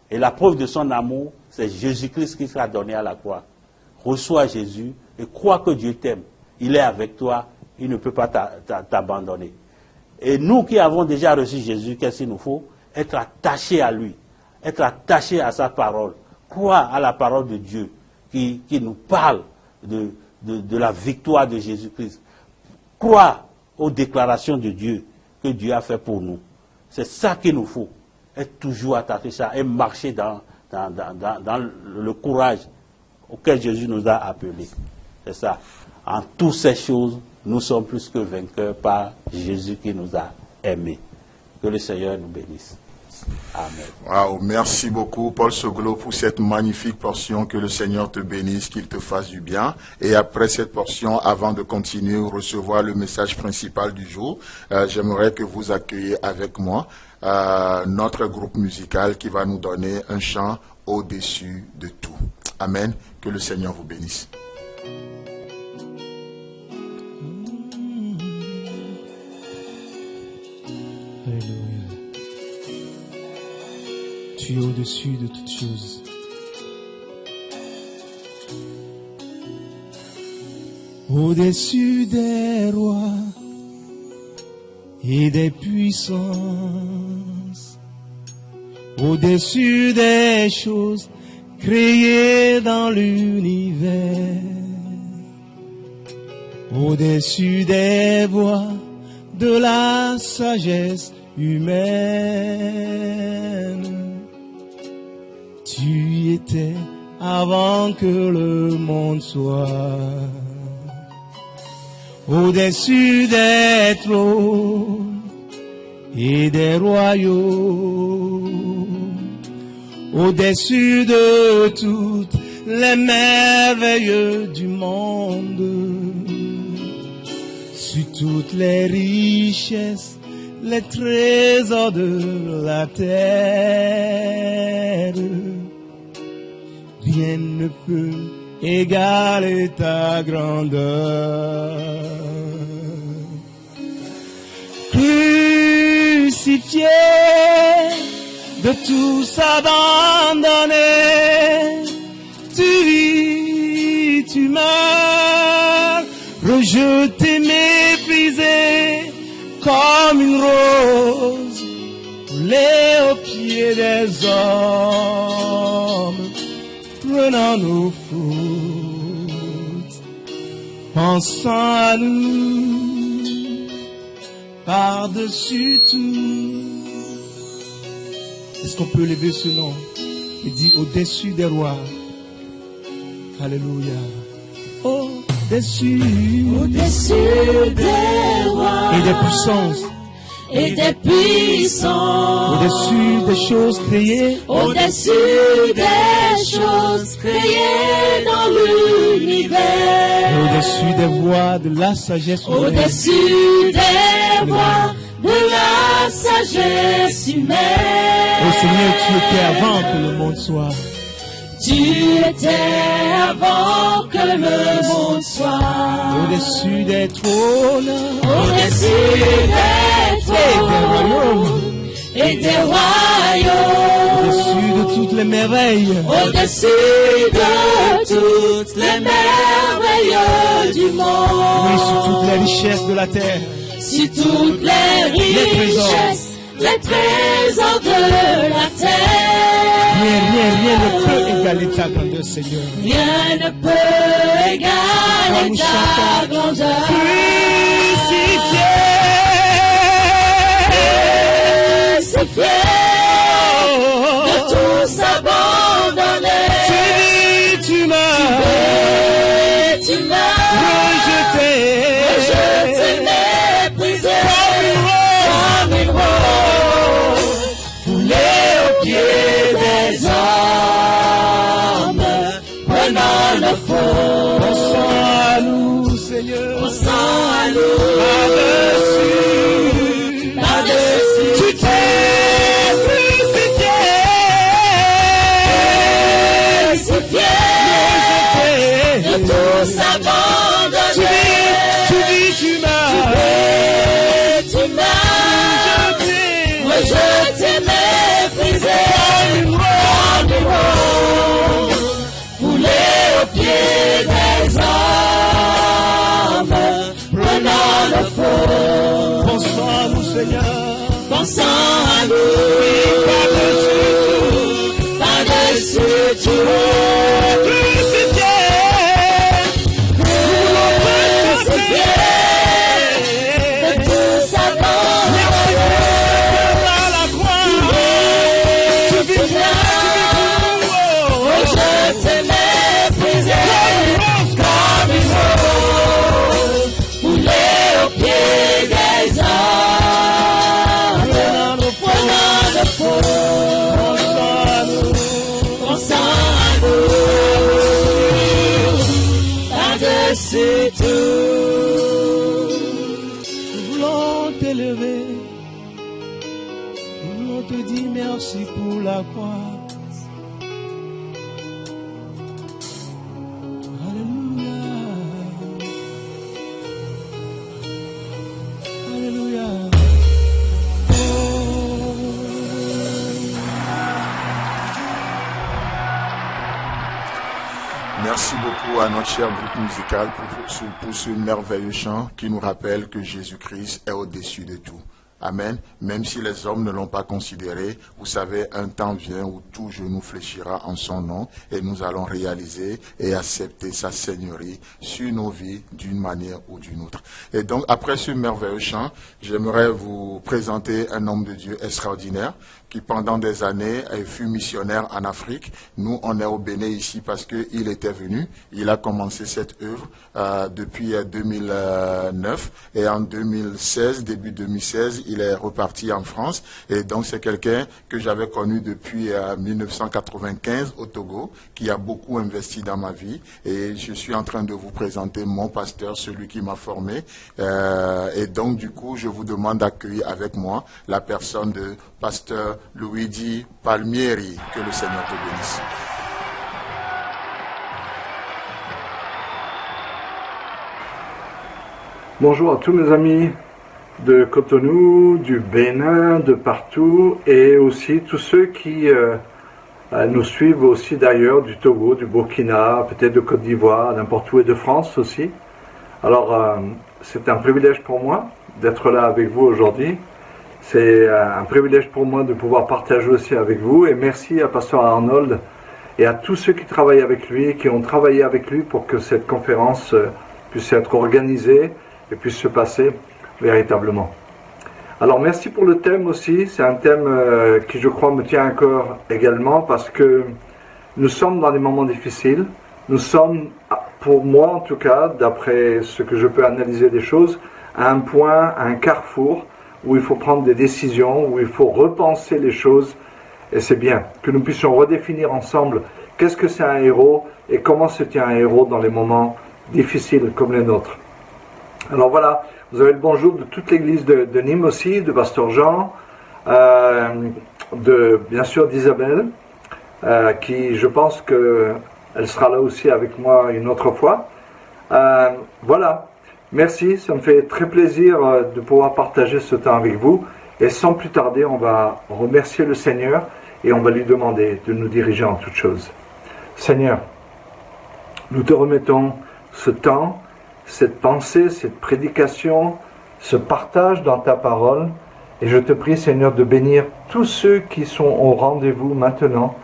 Et la preuve de son amour, c'est Jésus-Christ qui sera donné à la croix. Reçois Jésus et crois que Dieu t'aime. Il est avec toi, il ne peut pas t'abandonner. Et nous qui avons déjà reçu Jésus, qu'est-ce qu'il nous faut? Être attachés à lui, être attachés à sa parole, croire à la parole de Dieu qui nous parle de la victoire de Jésus-Christ. Croire aux déclarations de Dieu que Dieu a fait pour nous. C'est ça qu'il nous faut. Être toujours attaché à ça et marcher dans le courage auquel Jésus nous a appelés. C'est ça. En toutes ces choses, nous sommes plus que vainqueurs par Jésus qui nous a aimés. Que le Seigneur nous bénisse. Amen. Wow, merci beaucoup Paul Soglo pour cette magnifique portion. Que le Seigneur te bénisse, qu'il te fasse du bien. Et après cette portion, avant de continuer, recevoir le message principal du jour, j'aimerais que vous accueilliez avec moi notre groupe musical qui va nous donner un chant au-dessus de tout. Amen. Que le Seigneur vous bénisse. Alléluia. Tu es au-dessus de toutes choses. Au-dessus des rois et des puissances, au-dessus des choses créées dans l'univers, au-dessus des voix de la sagesse humaine. Tu étais avant que le monde soit. Au-dessus des trônes et des royaumes, au-dessus de toutes les merveilles du monde, sur toutes les richesses, les trésors de la terre, rien ne peut égaler ta grandeur. Crucifié, de tous abandonné, tu vis, tu meurs, rejeté, méprisé, comme une rose, roulée aux pieds des hommes, prenant nos fautes, pensant à nous, par-dessus tout. Est-ce qu'on peut lever ce nom et dire au-dessus des rois? Alléluia. Au-dessus des rois et des puissances, et des puissances, au-dessus des choses créées, au-dessus des choses créées dans l'univers, au-dessus des voix de la sagesse humaine, au-dessus des voix de la sagesse humaine. Oh Seigneur, tu étais avant que le monde soit. Tu étais avant que le monde soit. Au-dessus des trônes, au-dessus des trônes et des royaumes, au-dessus de toutes les merveilles, au-dessus de toutes les merveilles du monde, oui, sur toutes les richesses de la terre, sur toutes les richesses, les trésors de la terre. Rien ne peut égaler ta grandeur, Seigneur. Rien ne peut égaler ta grandeur. Crucifié, de tous abandonnés. tu m'as rejeté, méprisé, comme une rose, foulé aux pieds des hommes, prenant le faux. Pensons à nous, Seigneur. Pensons à nous, Par-dessus, tu t'es crucifié, de tous abandonnés. tu m'as rejeté, méprisé, comme une rose, foulé aux pieds des hommes, prenant le faux. Pensons à nous, Seigneur. Pensons à nous, par-dessus tout, Crucifié, crucifié, de tous abandonnés. à la croix, Rejeté, méprisé, comme une rose, foulé aux pieds des hommes, prenant le faux. Pensons à nous, par-dessus tout. nous voulons t'élever, nous voulons te dire merci pour la croix. Alléluia, Alléluia. Merci beaucoup à notre cher groupe musical pour ce merveilleux chant qui nous rappelle que Jésus-Christ est au-dessus de tout. Amen. Même si les hommes ne l'ont pas considéré, vous savez, un temps vient où tout genou fléchira en son nom et nous allons réaliser et accepter sa seigneurie sur nos vies d'une manière ou d'une autre. Et donc, après ce merveilleux chant, j'aimerais vous présenter un homme de Dieu extraordinaire qui pendant des années fut missionnaire en Afrique. Nous, on est au Bénin ici parce qu'il était venu. Il a commencé cette œuvre depuis 2009 et en 2016, début 2016, il est reparti en France. Et donc, c'est quelqu'un que j'avais connu depuis 1995 au Togo, qui a beaucoup investi dans ma vie. Et je suis en train de vous présenter mon pasteur, celui qui m'a formé. Et donc, du coup, je vous demande d'accueillir avec moi la personne de pasteur Luigi Palmieri. Que le Seigneur te bénisse. Bonjour à tous mes amis de Cotonou, du Bénin, de partout, et aussi tous ceux qui nous suivent aussi d'ailleurs, du Togo, du Burkina, peut-être de Côte d'Ivoire, n'importe où, et de France aussi. Alors, c'est un privilège pour moi d'être là avec vous aujourd'hui. C'est un privilège pour moi de pouvoir partager aussi avec vous, et merci à Pasteur Arnold et à tous ceux qui travaillent avec lui, qui ont travaillé avec lui pour que cette conférence puisse être organisée et puisse se passer véritablement. Alors merci pour le thème aussi, c'est un thème qui je crois me tient à cœur également, parce que nous sommes dans des moments difficiles, nous sommes, pour moi en tout cas, d'après ce que je peux analyser des choses, à un point, à un carrefour, où il faut prendre des décisions, où il faut repenser les choses, et c'est bien que nous puissions redéfinir ensemble qu'est-ce que c'est un héros et comment se tient un héros dans les moments difficiles comme les nôtres. Alors voilà, vous avez le bonjour de toute l'église de Nîmes aussi, de Pasteur Jean, bien sûr d'Isabelle, qui je pense qu'elle sera là aussi avec moi une autre fois. Voilà. Merci, ça me fait très plaisir de pouvoir partager ce temps avec vous. Et sans plus tarder, on va remercier le Seigneur et on va lui demander de nous diriger en toutes choses. Seigneur, nous te remettons ce temps, cette pensée, cette prédication, ce partage dans ta parole. Et je te prie, Seigneur, de bénir tous ceux qui sont au rendez-vous maintenant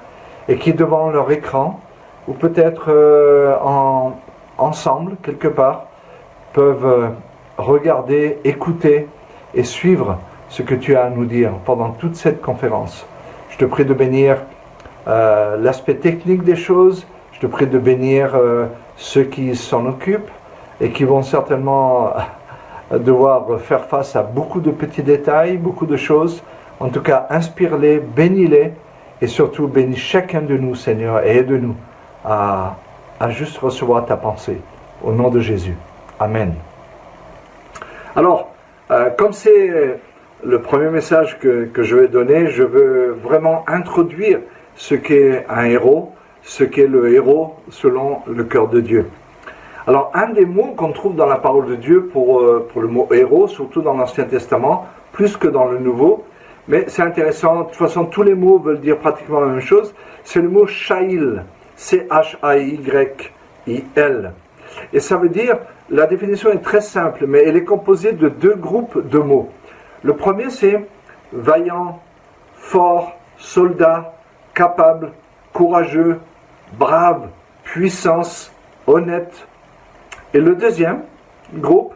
et qui devant leur écran, ou peut-être ensemble, quelque part, peuvent regarder, écouter et suivre ce que tu as à nous dire pendant toute cette conférence. Je te prie de bénir l'aspect technique des choses, je te prie de bénir ceux qui s'en occupent et qui vont certainement devoir faire face à beaucoup de petits détails, beaucoup de choses. En tout cas, inspire-les, bénis-les et surtout bénis chacun de nous, Seigneur, et aide-nous à juste recevoir ta pensée. Au nom de Jésus. Amen. Alors, comme c'est le premier message que je vais donner, je veux vraiment introduire ce qu'est un héros, ce qu'est le héros selon le cœur de Dieu. Alors, un des mots qu'on trouve dans la parole de Dieu pour le mot héros, surtout dans l'Ancien Testament, plus que dans le Nouveau, mais c'est intéressant, de toute façon tous les mots veulent dire pratiquement la même chose, c'est le mot Shaïl, C-H-A-Y-I-L. Et ça veut dire, la définition est très simple, mais elle est composée de deux groupes de mots. Le premier c'est vaillant, fort, soldat, capable, courageux, brave, puissance, honnête. Et le deuxième groupe,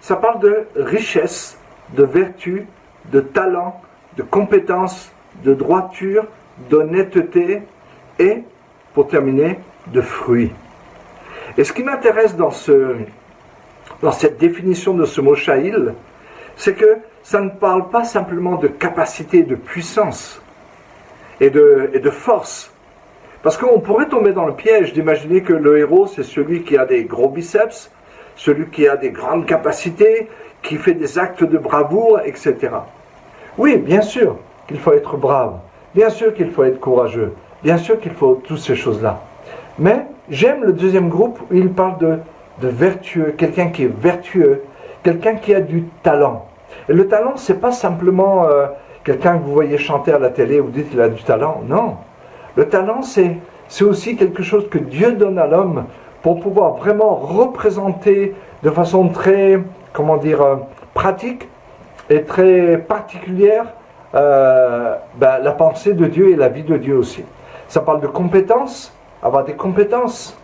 ça parle de richesse, de vertu, de talent, de compétence, de droiture, d'honnêteté et, pour terminer, de fruits. Et ce qui m'intéresse dans cette définition de ce mot Shaïl, c'est que ça ne parle pas simplement de capacité, de puissance et de force. Parce qu'on pourrait tomber dans le piège d'imaginer que le héros, c'est celui qui a des gros biceps, celui qui a des grandes capacités, qui fait des actes de bravoure, etc. Oui, bien sûr qu'il faut être brave, bien sûr qu'il faut être courageux, bien sûr qu'il faut toutes ces choses-là. Mais j'aime le deuxième groupe où il parle de vertueux, quelqu'un qui est vertueux, quelqu'un qui a du talent. Et le talent, c'est pas simplement quelqu'un que vous voyez chanter à la télé et vous dites qu'il a du talent, non. Le talent, c'est aussi quelque chose que Dieu donne à l'homme pour pouvoir vraiment représenter de façon très, pratique et très particulière la pensée de Dieu et la vie de Dieu aussi. Ça parle de compétences, avoir des compétences.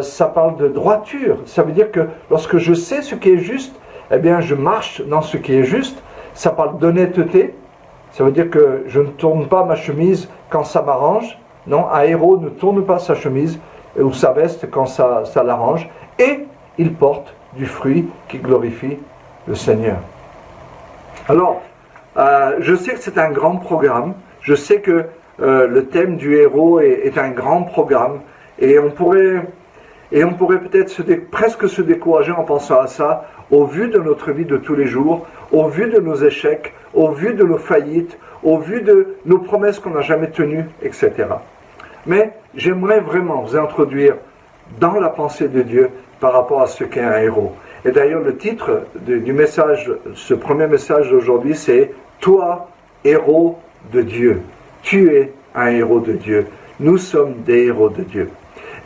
Ça parle de droiture. Ça veut dire que lorsque je sais ce qui est juste, eh bien je marche dans ce qui est juste. Ça parle d'honnêteté. Ça veut dire que je ne tourne pas ma chemise quand ça m'arrange. Non, un héros ne tourne pas sa chemise ou sa veste quand ça l'arrange. Et il porte du fruit qui glorifie le Seigneur. Alors, je sais que c'est un grand programme. Je sais que le thème du héros est un grand programme. Et on pourrait peut-être presque se décourager en pensant à ça, au vu de notre vie de tous les jours, au vu de nos échecs, au vu de nos faillites, au vu de nos promesses qu'on n'a jamais tenues, etc. Mais j'aimerais vraiment vous introduire dans la pensée de Dieu par rapport à ce qu'est un héros. Et d'ailleurs, le titre du message, ce premier message d'aujourd'hui, c'est « Toi, héros de Dieu ». Tu es un héros de Dieu. Nous sommes des héros de Dieu.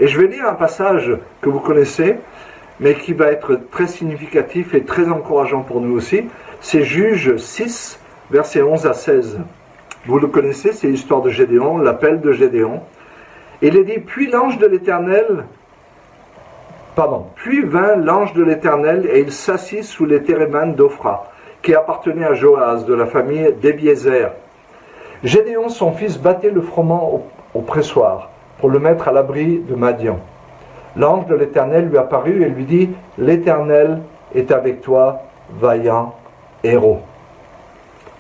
Et je vais lire un passage que vous connaissez, mais qui va être très significatif et très encourageant pour nous aussi. C'est Juges 6, versets 11 à 16. Vous le connaissez, c'est l'histoire de Gédéon, l'appel de Gédéon. Il est dit, puis vint l'ange de l'Éternel et il s'assit sous les térémanes d'Ophra, qui appartenait à Joas, de la famille d'Ebiézer. Gédéon, son fils, battait le froment au pressoir, pour le mettre à l'abri de Madian. L'ange de l'Éternel lui apparut et lui dit, « L'Éternel est avec toi, vaillant héros. »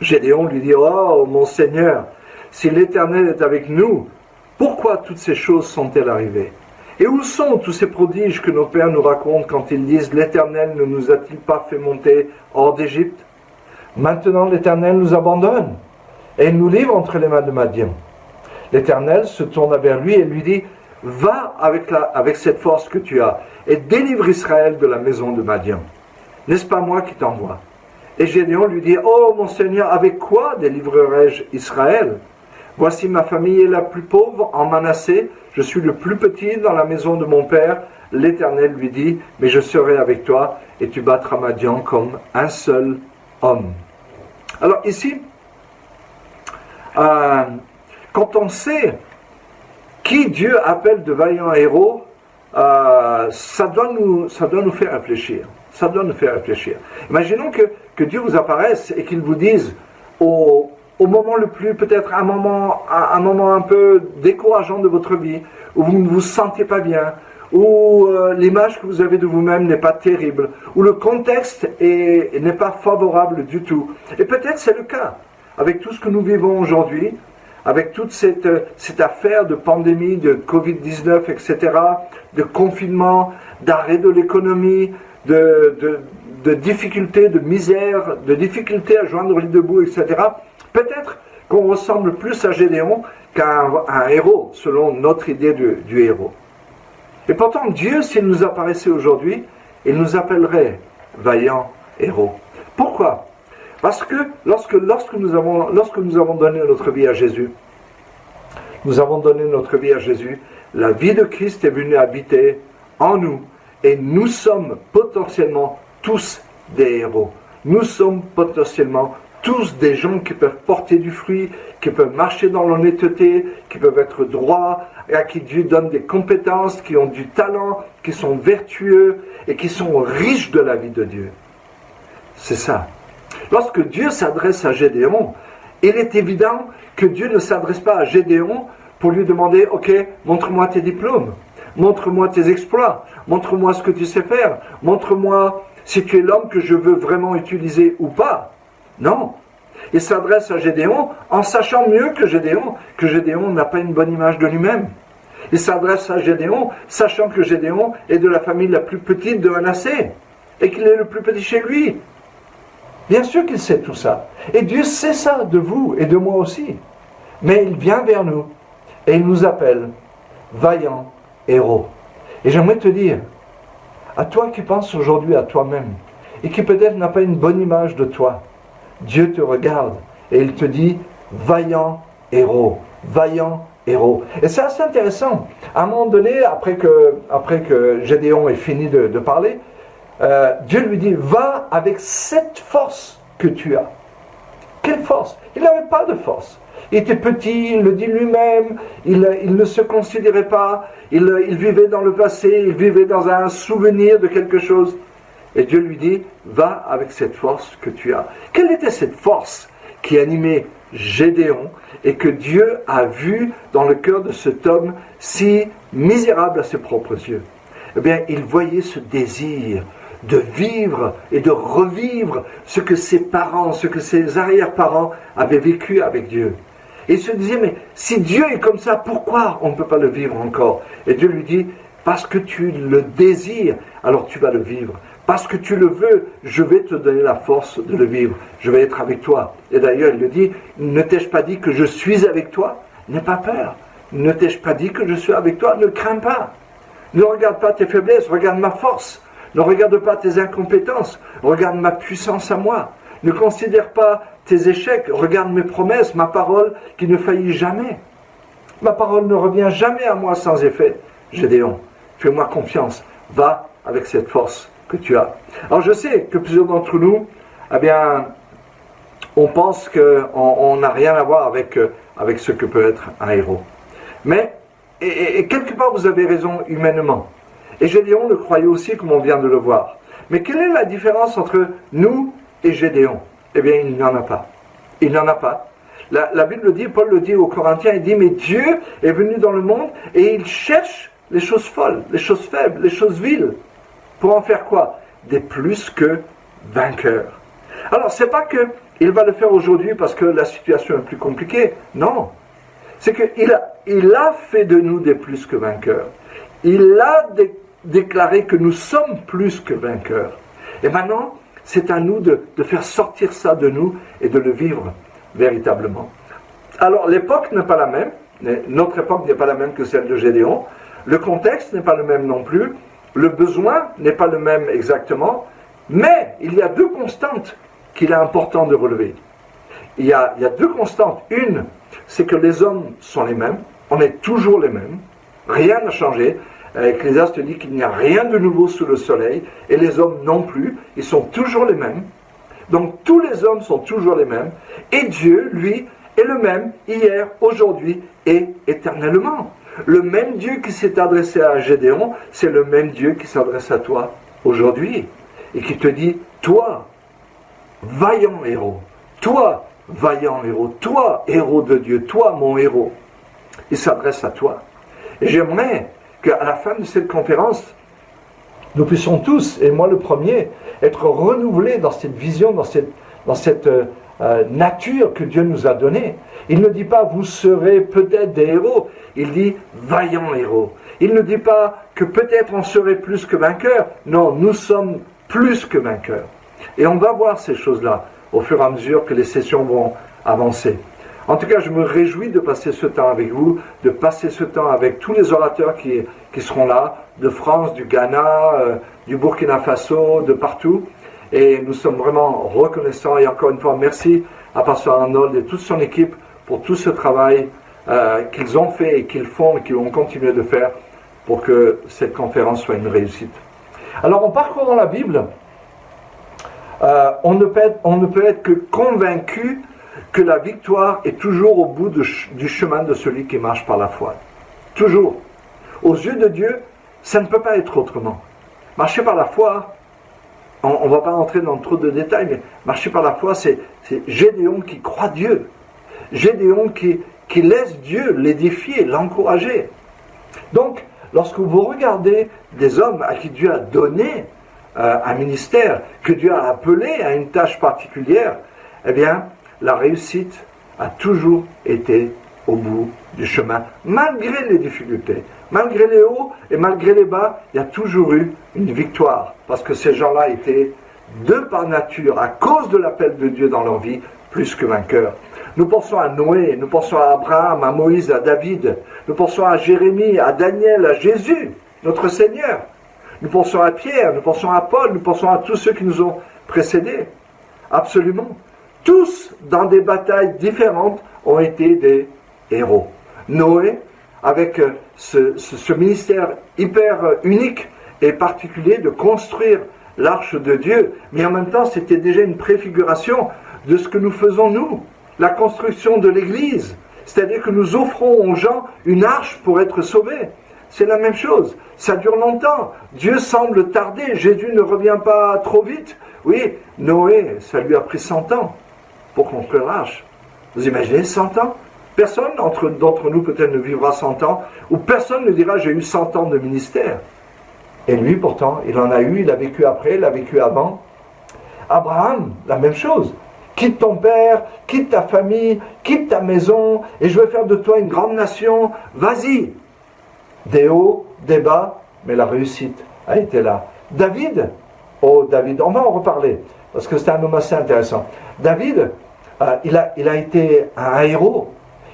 Gédéon lui dit, « Oh, mon Seigneur, si l'Éternel est avec nous, pourquoi toutes ces choses sont-elles arrivées? Et où sont tous ces prodiges que nos pères nous racontent quand ils disent, « L'Éternel ne nous a-t-il pas fait monter hors d'Égypte? Maintenant l'Éternel nous abandonne et il nous livre entre les mains de Madian. » L'Éternel se tourna vers lui et lui dit, « Va avec cette force que tu as et délivre Israël de la maison de Madian. N'est-ce pas moi qui t'envoie? » Et Gédéon lui dit, « Oh mon Seigneur, avec quoi délivrerai-je Israël? Voici ma famille est la plus pauvre en Manassé, je suis le plus petit dans la maison de mon père. » L'Éternel lui dit, « Mais je serai avec toi et tu battras Madian comme un seul homme. » Alors ici, quand on sait qui Dieu appelle de vaillants héros, ça doit nous faire réfléchir. Ça doit nous faire réfléchir. Imaginons que Dieu vous apparaisse et qu'il vous dise au moment le plus, peut-être un moment un peu décourageant de votre vie, où vous ne vous sentez pas bien, où l'image que vous avez de vous-même n'est pas terrible, où le contexte n'est pas favorable du tout. Et peut-être c'est le cas, avec tout ce que nous vivons aujourd'hui, avec toute cette affaire de pandémie, de Covid-19, etc., de confinement, d'arrêt de l'économie, de difficultés, de misère, de difficultés à joindre les deux bouts, etc. Peut-être qu'on ressemble plus à Gédéon qu'à un héros, selon notre idée du héros. Et pourtant, Dieu, s'il nous apparaissait aujourd'hui, il nous appellerait vaillants héros. Pourquoi ? Parce que lorsque nous avons donné notre vie à Jésus, la vie de Christ est venue habiter en nous, et nous sommes potentiellement tous des héros. Nous sommes potentiellement tous des gens qui peuvent porter du fruit, qui peuvent marcher dans l'honnêteté, qui peuvent être droits, à qui Dieu donne des compétences, qui ont du talent, qui sont vertueux et qui sont riches de la vie de Dieu. C'est ça. Lorsque Dieu s'adresse à Gédéon, il est évident que Dieu ne s'adresse pas à Gédéon pour lui demander « Ok, montre-moi tes diplômes, montre-moi tes exploits, montre-moi ce que tu sais faire, montre-moi si tu es l'homme que je veux vraiment utiliser ou pas. » Non. Il s'adresse à Gédéon en sachant mieux que Gédéon n'a pas une bonne image de lui-même. Il s'adresse à Gédéon sachant que Gédéon est de la famille la plus petite de Manassé et qu'il est le plus petit chez lui. Bien sûr qu'il sait tout ça. Et Dieu sait ça de vous et de moi aussi. Mais il vient vers nous et il nous appelle vaillants héros. Et j'aimerais te dire, à toi qui penses aujourd'hui à toi-même et qui peut-être n'a pas une bonne image de toi, Dieu te regarde et il te dit vaillant héros, vaillant héros. Et c'est assez intéressant. À un moment donné, après que Gédéon ait fini de parler, Dieu lui dit va avec cette force que tu as. Quelle force? Il n'avait pas de force. Il était petit, il le dit lui-même, il ne se considérait pas, il vivait dans le passé, il vivait dans un souvenir de quelque chose. Et Dieu lui dit, va avec cette force que tu as. Quelle était cette force qui animait Gédéon et que Dieu a vu dans le cœur de cet homme si misérable à ses propres yeux? Eh bien, il voyait ce désir de vivre et de revivre ce que ses parents, ce que ses arrière-parents avaient vécu avec Dieu. Et il se disait, mais si Dieu est comme ça, pourquoi on ne peut pas le vivre encore? Et Dieu lui dit, parce que tu le désires, alors tu vas le vivre. Parce que tu le veux, je vais te donner la force de le vivre. Je vais être avec toi. Et d'ailleurs, il le dit, ne t'ai-je pas dit que je suis avec toi? N'aie pas peur. Ne t'ai-je pas dit que je suis avec toi? Ne crains pas. Ne regarde pas tes faiblesses, regarde ma force. Ne regarde pas tes incompétences, regarde ma puissance à moi. Ne considère pas tes échecs, regarde mes promesses, ma parole qui ne faillit jamais. Ma parole ne revient jamais à moi sans effet. Gédéon, fais-moi confiance, va avec cette force que tu as. Alors je sais que plusieurs d'entre nous, eh bien, on pense qu'on n'a rien à voir avec ce que peut être un héros. Mais, et quelque part vous avez raison humainement. Et Gédéon le croyait aussi, comme on vient de le voir. Mais quelle est la différence entre nous et Gédéon? Eh bien, il n'y en a pas. Il n'y en a pas. La Bible le dit, Paul le dit aux Corinthiens, il dit, mais Dieu est venu dans le monde et il cherche les choses folles, les choses faibles, les choses viles. Pour en faire quoi? Des plus que vainqueurs. Alors, c'est pas qu'il va le faire aujourd'hui parce que la situation est plus compliquée. Non. C'est qu'il a fait de nous des plus que vainqueurs. Il a déclaré que nous sommes plus que vainqueurs. Et maintenant, c'est à nous de faire sortir ça de nous et de le vivre véritablement. Alors, l'époque n'est pas la même. Notre époque n'est pas la même que celle de Gédéon. Le contexte n'est pas le même non plus. Le besoin n'est pas le même exactement. Mais il y a deux constantes qu'il est important de relever. Il y a deux constantes. Une, c'est que les hommes sont les mêmes. On est toujours les mêmes. Rien n'a changé. Ecclésiaste dit qu'il n'y a rien de nouveau sous le soleil, et les hommes non plus, ils sont toujours les mêmes. Donc tous les hommes sont toujours les mêmes, et Dieu, lui, est le même hier, aujourd'hui et éternellement. Le même Dieu qui s'est adressé à Gédéon, c'est le même Dieu qui s'adresse à toi aujourd'hui et qui te dit, toi, vaillant héros, toi, vaillant héros, toi, héros de Dieu, toi, mon héros. Il s'adresse à toi. Et j'aimerais qu'à la fin de cette conférence, nous puissions tous, et moi le premier, être renouvelés dans cette vision, dans cette nature que Dieu nous a donnée. Il ne dit pas, vous serez peut-être des héros, il dit, vaillants héros. Il ne dit pas que peut-être on serait plus que vainqueurs. Non, nous sommes plus que vainqueurs. Et on va voir ces choses-là au fur et à mesure que les sessions vont avancer. En tout cas, je me réjouis de passer ce temps avec vous, de passer ce temps avec tous les orateurs qui seront là, de France, du Ghana, du Burkina Faso, de partout. Et nous sommes vraiment reconnaissants. Et encore une fois, merci à Pasteur Arnold et toute son équipe pour tout ce travail qu'ils ont fait et qu'ils font et qu'ils vont continuer de faire pour que cette conférence soit une réussite. Alors, en parcourant la Bible, on ne peut être que convaincu que la victoire est toujours au bout du chemin de celui qui marche par la foi. Toujours. Aux yeux de Dieu, ça ne peut pas être autrement. Marcher par la foi, on ne va pas entrer dans trop de détails, mais marcher par la foi, c'est Gédéon qui croit Dieu. Gédéon qui laisse Dieu l'édifier, l'encourager. Donc, lorsque vous regardez des hommes à qui Dieu a donné un ministère, que Dieu a appelé à une tâche particulière, eh bien, la réussite a toujours été au bout du chemin, malgré les difficultés, malgré les hauts et malgré les bas, il y a toujours eu une victoire, parce que ces gens-là étaient, de par nature, à cause de l'appel de Dieu dans leur vie, plus que vainqueurs. Nous pensons à Noé, nous pensons à Abraham, à Moïse, à David, nous pensons à Jérémie, à Daniel, à Jésus, notre Seigneur. Nous pensons à Pierre, nous pensons à Paul, nous pensons à tous ceux qui nous ont précédés. Absolument. Tous, dans des batailles différentes, ont été des héros. Noé, avec ce ministère hyper unique et particulier de construire l'arche de Dieu, mais en même temps, c'était déjà une préfiguration de ce que nous faisons nous, la construction de l'Église, c'est-à-dire que nous offrons aux gens une arche pour être sauvés. C'est la même chose, ça dure longtemps, Dieu semble tarder, Jésus ne revient pas trop vite. Oui, Noé, ça lui a pris 100 ans pour construire l'arche. Vous imaginez 100 ans? Personne d'entre nous peut-être ne vivra 100 ans, ou personne ne dira j'ai eu 100 ans de ministère. Et lui pourtant, il en a eu, il a vécu après, il a vécu avant. Abraham, la même chose. Quitte ton père, quitte ta famille, quitte ta maison, et je vais faire de toi une grande nation. Vas-y. Des hauts, des bas, mais la réussite a été là. David, oh David, on va en reparler, parce que c'est un homme assez intéressant. David, il a été un héros.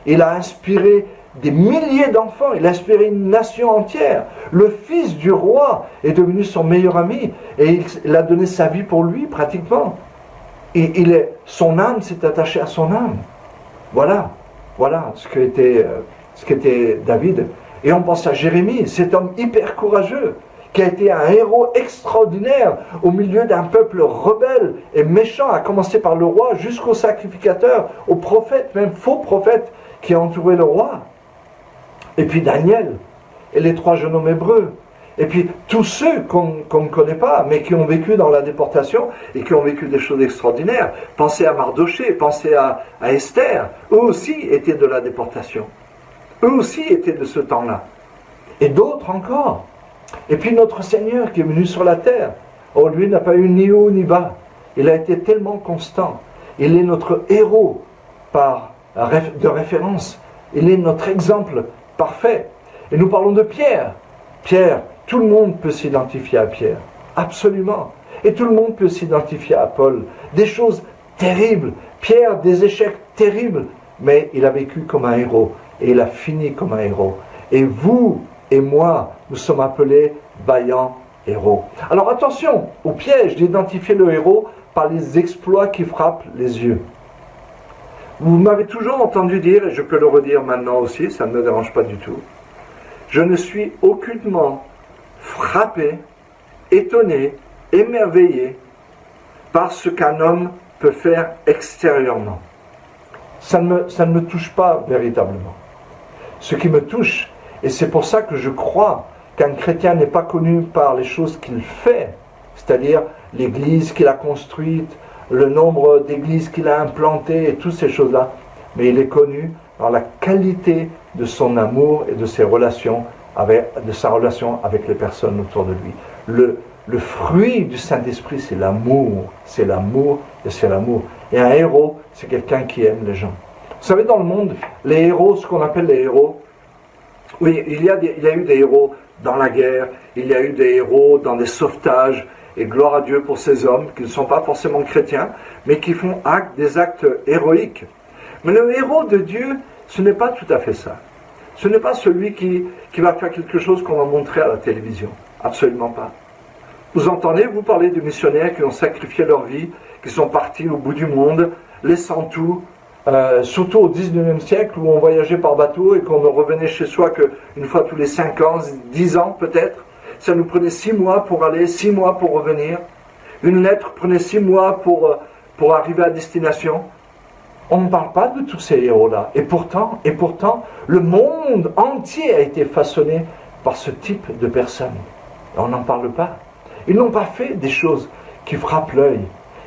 Il a inspiré des milliers d'enfants, il a inspiré une nation entière. Le fils du roi est devenu son meilleur ami, et il a donné sa vie pour lui, pratiquement. Et son âme s'est attachée à son âme. Voilà ce qu'était David. Et on pense à Jérémie, cet homme hyper courageux, qui a été un héros extraordinaire au milieu d'un peuple rebelle et méchant, à commencer par le roi jusqu'au sacrificateur, aux prophètes, même faux prophètes, qui ont entouré le roi. Et puis Daniel, et les 3 jeunes hommes hébreux, et puis tous ceux qu'on ne connaît pas, mais qui ont vécu dans la déportation, et qui ont vécu des choses extraordinaires. Pensez à Mardoché, pensez à Esther, eux aussi étaient de la déportation. Eux aussi étaient de ce temps-là. Et d'autres encore. Et puis notre Seigneur qui est venu sur la terre, oh, lui n'a pas eu ni haut ni bas. Il a été tellement constant. Il est notre héros de référence. Il est notre exemple parfait. Et nous parlons de Pierre. Pierre, tout le monde peut s'identifier à Pierre. Absolument. Et tout le monde peut s'identifier à Paul. Des choses terribles. Pierre, des échecs terribles. Mais il a vécu comme un héros. Et il a fini comme un héros. Et vous et moi, nous sommes appelés vaillants héros. Alors attention au piège d'identifier le héros par les exploits qui frappent les yeux. Vous m'avez toujours entendu dire, et je peux le redire maintenant aussi, ça ne me dérange pas du tout, je ne suis aucunement frappé, étonné, émerveillé par ce qu'un homme peut faire extérieurement. ça ne me touche pas véritablement. Ce qui me touche, et c'est pour ça que je crois qu'un chrétien n'est pas connu par les choses qu'il fait, c'est-à-dire l'église qu'il a construite, le nombre d'églises qu'il a implantées et toutes ces choses-là, mais il est connu par la qualité de son amour et de ses relations de sa relation avec les personnes autour de lui. Le fruit du Saint-Esprit, c'est l'amour. C'est l'amour et c'est l'amour. Et un héros, c'est quelqu'un qui aime les gens. Vous savez, dans le monde, les héros, ce qu'on appelle les héros, oui, il y a eu des héros dans la guerre, il y a eu des héros dans des sauvetages, et gloire à Dieu pour ces hommes qui ne sont pas forcément chrétiens, mais qui font des actes héroïques. Mais le héros de Dieu, ce n'est pas tout à fait ça. Ce n'est pas celui qui va faire quelque chose qu'on va montrer à la télévision. Absolument pas. Vous entendez, vous parlez de missionnaires qui ont sacrifié leur vie, qui sont partis au bout du monde, laissant tout, surtout au 19e siècle où on voyageait par bateau et qu'on ne revenait chez soi qu'une fois tous les 5 ans, 10 ans peut-être. Ça nous prenait 6 mois pour aller, 6 mois pour revenir. Une lettre prenait 6 mois pour arriver à destination. On ne parle pas de tous ces héros-là. Et pourtant, le monde entier a été façonné par ce type de personnes. Et on n'en parle pas. Ils n'ont pas fait des choses qui frappent l'œil.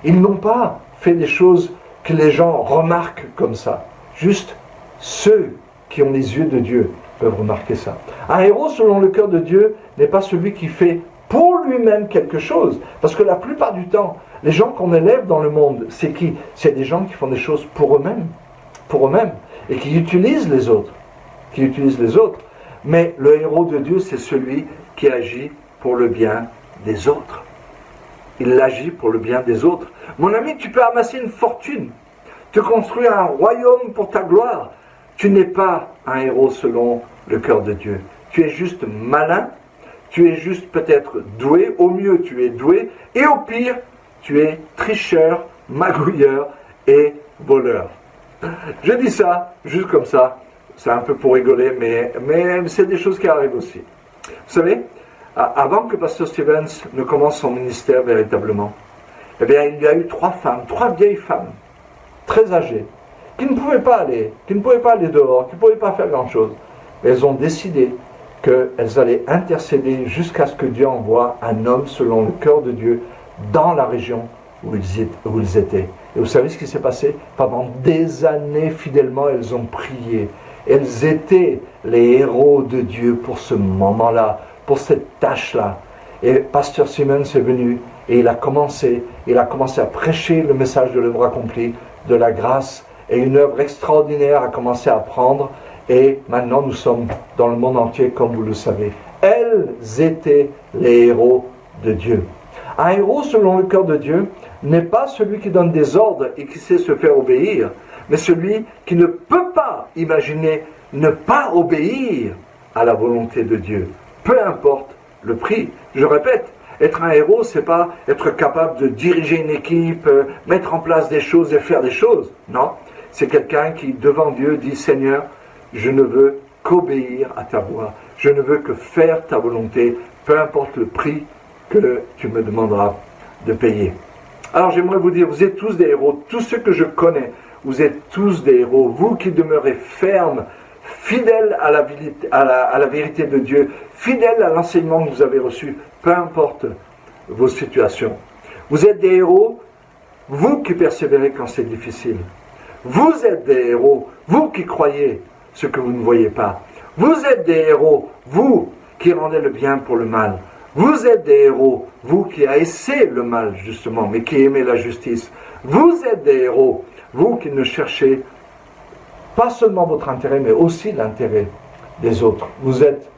Ils n'ont pas fait des choses que les gens remarquent comme ça. Juste ceux qui ont les yeux de Dieu peuvent remarquer ça. Un héros, selon le cœur de Dieu, n'est pas celui qui fait pour lui-même quelque chose. Parce que la plupart du temps, les gens qu'on élève dans le monde, c'est qui? C'est des gens qui font des choses pour eux-mêmes. Pour eux-mêmes. Et qui utilisent les autres. Qui utilisent les autres. Mais le héros de Dieu, c'est celui qui agit pour le bien des autres. Il agit pour le bien des autres. Mon ami, tu peux amasser une fortune, te construire un royaume pour ta gloire. Tu n'es pas un héros selon le cœur de Dieu. Tu es juste malin, tu es juste peut-être doué, au mieux tu es doué, et au pire, tu es tricheur, magouilleur et voleur. Je dis ça juste comme ça, c'est un peu pour rigoler, mais c'est des choses qui arrivent aussi. Vous savez, avant que Pasteur Stevens ne commence son ministère véritablement, eh bien, il y a eu 3 femmes, 3 vieilles femmes, très âgées, qui ne pouvaient pas aller dehors, qui ne pouvaient pas faire grand-chose. Elles ont décidé qu'elles allaient intercéder jusqu'à ce que Dieu envoie un homme selon le cœur de Dieu dans la région où ils étaient. Et vous savez ce qui s'est passé? Pendant des années, fidèlement, elles ont prié. Elles étaient les héros de Dieu pour ce moment-là, pour cette tâche-là. Et Pasteur Simmons est venu et il a commencé à prêcher le message de l'œuvre accomplie, de la grâce, et une œuvre extraordinaire a commencé à prendre, et maintenant nous sommes dans le monde entier comme vous le savez. Elles étaient les héros de Dieu. Un héros selon le cœur de Dieu n'est pas celui qui donne des ordres et qui sait se faire obéir, mais celui qui ne peut pas imaginer ne pas obéir à la volonté de Dieu, peu importe le prix. Je répète, être un héros, c'est pas être capable de diriger une équipe, mettre en place des choses et faire des choses. Non, c'est quelqu'un qui, devant Dieu, dit « Seigneur, je ne veux qu'obéir à ta voix. Je ne veux que faire ta volonté, peu importe le prix que tu me demanderas de payer. » Alors j'aimerais vous dire, vous êtes tous des héros. Tous ceux que je connais, vous êtes tous des héros. Vous qui demeurez fermes, fidèles à la vérité de Dieu, fidèles à l'enseignement que vous avez reçu, peu importe vos situations. Vous êtes des héros, vous qui persévérez quand c'est difficile. Vous êtes des héros, vous qui croyez ce que vous ne voyez pas. Vous êtes des héros, vous qui rendez le bien pour le mal. Vous êtes des héros, vous qui haïssez le mal justement, mais qui aimez la justice. Vous êtes des héros, vous qui ne cherchez pas seulement votre intérêt, mais aussi l'intérêt des autres. Vous êtes,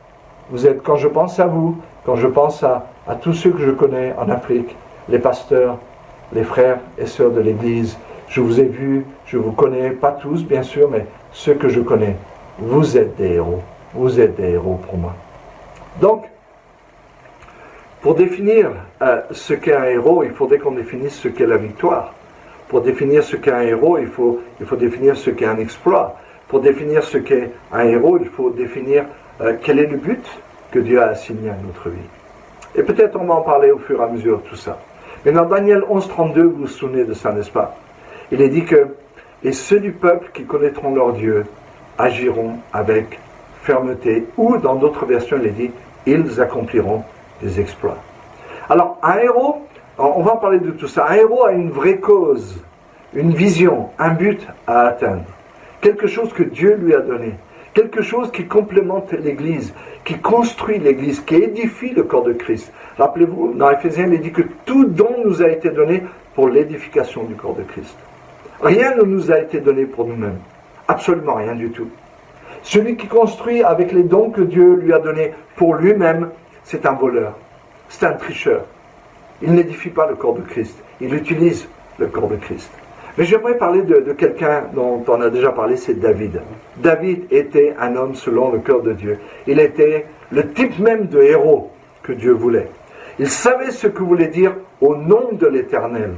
quand je pense à vous, quand je pense à tous ceux que je connais en Afrique, les pasteurs, les frères et sœurs de l'Église, je vous ai vus, je vous connais, pas tous bien sûr, mais ceux que je connais, vous êtes des héros. Vous êtes des héros pour moi. Donc, pour définir ce qu'est un héros, il faudrait qu'on définisse ce qu'est la victoire. Pour définir ce qu'est un héros, il faut définir ce qu'est un exploit. Pour définir ce qu'est un héros, il faut définir quel est le but que Dieu a assigné à notre vie. Et peut-être on va en parler au fur et à mesure de tout ça. Mais dans Daniel 11, 32, vous vous souvenez de ça, n'est-ce pas? Il est dit que et ceux du peuple qui connaîtront leur Dieu agiront avec fermeté, ou dans d'autres versions, il est dit, ils accompliront des exploits. Alors, un héros, on va en parler de tout ça, un héros a une vraie cause, une vision, un but à atteindre, quelque chose que Dieu lui a donné, quelque chose qui complémente l'Église, qui construit l'Église, qui édifie le corps de Christ. Rappelez-vous, dans Éphésiens, il dit que tout don nous a été donné pour l'édification du corps de Christ. Rien ne nous a été donné pour nous-mêmes, absolument rien du tout. Celui qui construit avec les dons que Dieu lui a donnés pour lui-même, c'est un voleur, c'est un tricheur. Il n'édifie pas le corps de Christ, il utilise le corps de Christ. Mais j'aimerais parler de quelqu'un dont on a déjà parlé, c'est David. David était un homme selon le cœur de Dieu. Il était le type même de héros que Dieu voulait. Il savait ce que voulait dire au nom de l'Éternel.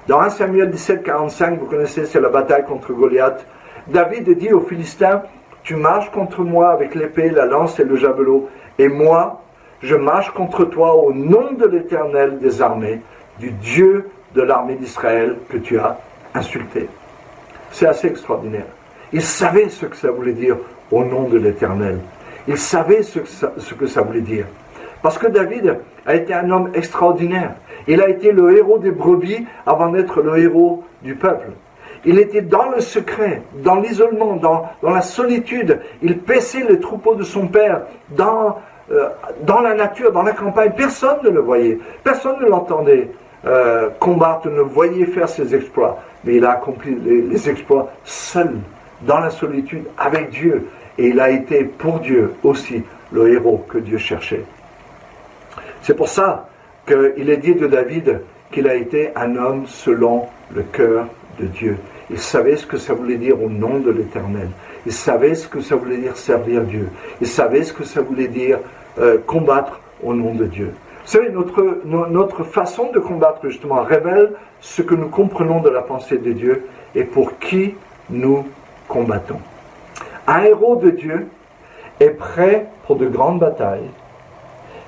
Dans 1 Samuel 17, 45, vous connaissez, c'est la bataille contre Goliath. David dit aux Philistins, « Tu marches contre moi avec l'épée, la lance et le javelot, et moi, je marche contre toi au nom de l'Éternel des armées, du Dieu de l'armée d'Israël que tu as insulté. » C'est assez extraordinaire. Il savait ce que ça voulait dire au nom de l'Éternel. Il savait ce que ça voulait dire. Parce que David a été un homme extraordinaire. Il a été le héros des brebis avant d'être le héros du peuple. Il était dans le secret, dans l'isolement, dans la solitude. Il paissait les troupeaux de son père dans la nature, dans la campagne. Personne ne le voyait, personne ne l'entendait combattre, ne voyait faire ses exploits. Mais il a accompli les exploits seul, dans la solitude, avec Dieu. Et il a été pour Dieu aussi le héros que Dieu cherchait. C'est pour ça qu'il est dit de David qu'il a été un homme selon le cœur de Dieu. Il savait ce que ça voulait dire au nom de l'Éternel. Il savait ce que ça voulait dire servir Dieu. Il savait ce que ça voulait dire combattre au nom de Dieu. Vous savez, notre façon de combattre justement révèle ce que nous comprenons de la pensée de Dieu et pour qui nous combattons. Un héros de Dieu est prêt pour de grandes batailles.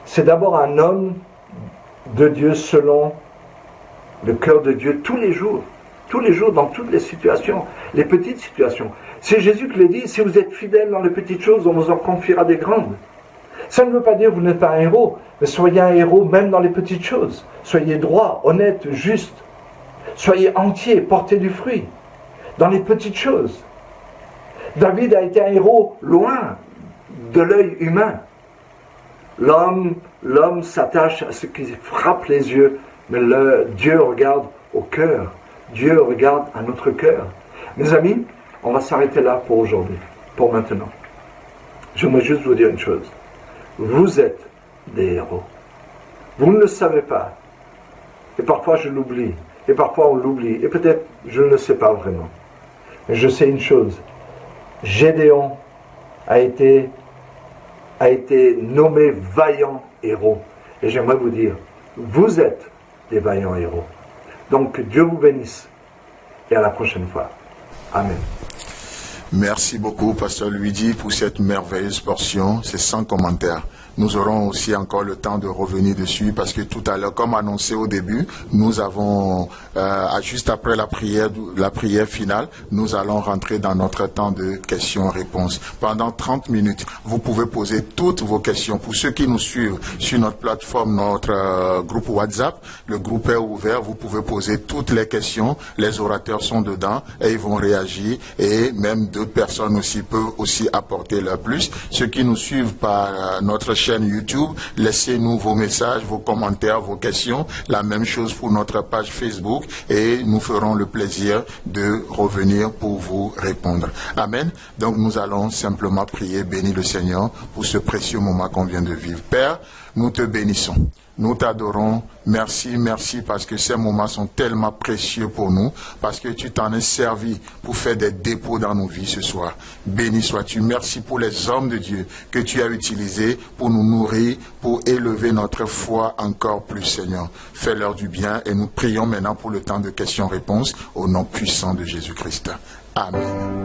C'est d'abord un homme de Dieu selon le cœur de Dieu tous les jours, dans toutes les situations, les petites situations. C'est Jésus qui l'a dit, si vous êtes fidèles dans les petites choses, on vous en confiera des grandes. Ça ne veut pas dire que vous n'êtes pas un héros, mais soyez un héros même dans les petites choses. Soyez droit, honnête, juste. Soyez entier, portez du fruit dans les petites choses. David a été un héros loin de l'œil humain. L'homme s'attache à ce qui frappe les yeux, mais Dieu regarde au cœur. Dieu regarde à notre cœur. Mes amis, on va s'arrêter là pour aujourd'hui, pour maintenant. J'aimerais juste vous dire une chose. Vous êtes des héros. Vous ne le savez pas. Et parfois je l'oublie. Et parfois on l'oublie. Et peut-être je ne le sais pas vraiment. Mais je sais une chose. Gédéon a été nommé vaillant héros. Et j'aimerais vous dire, vous êtes des vaillants héros. Donc que Dieu vous bénisse. Et à la prochaine fois. Amen. Merci beaucoup, Pasteur Luigi, pour cette merveilleuse portion. C'est sans commentaire. Nous aurons aussi encore le temps de revenir dessus parce que tout à l'heure, comme annoncé au début, nous avons, juste après la prière finale, nous allons rentrer dans notre temps de questions-réponses. Pendant 30 minutes, vous pouvez poser toutes vos questions. Pour ceux qui nous suivent sur notre plateforme, notre groupe WhatsApp, le groupe est ouvert, vous pouvez poser toutes les questions. Les orateurs sont dedans et ils vont réagir et même d'autres personnes aussi peuvent aussi apporter leur plus. Ceux qui nous suivent par notre chaîne YouTube, laissez-nous vos messages, vos commentaires, vos questions. La même chose pour notre page Facebook et nous ferons le plaisir de revenir pour vous répondre. Amen. Donc nous allons simplement prier, bénir le Seigneur pour ce précieux moment qu'on vient de vivre. Père, nous te bénissons. Nous t'adorons. Merci, merci, parce que ces moments sont tellement précieux pour nous, parce que tu t'en es servi pour faire des dépôts dans nos vies ce soir. Béni sois-tu. Merci pour les hommes de Dieu que tu as utilisés pour nous nourrir, pour élever notre foi encore plus, Seigneur. Fais-leur du bien et nous prions maintenant pour le temps de questions-réponses au nom puissant de Jésus-Christ. Amen.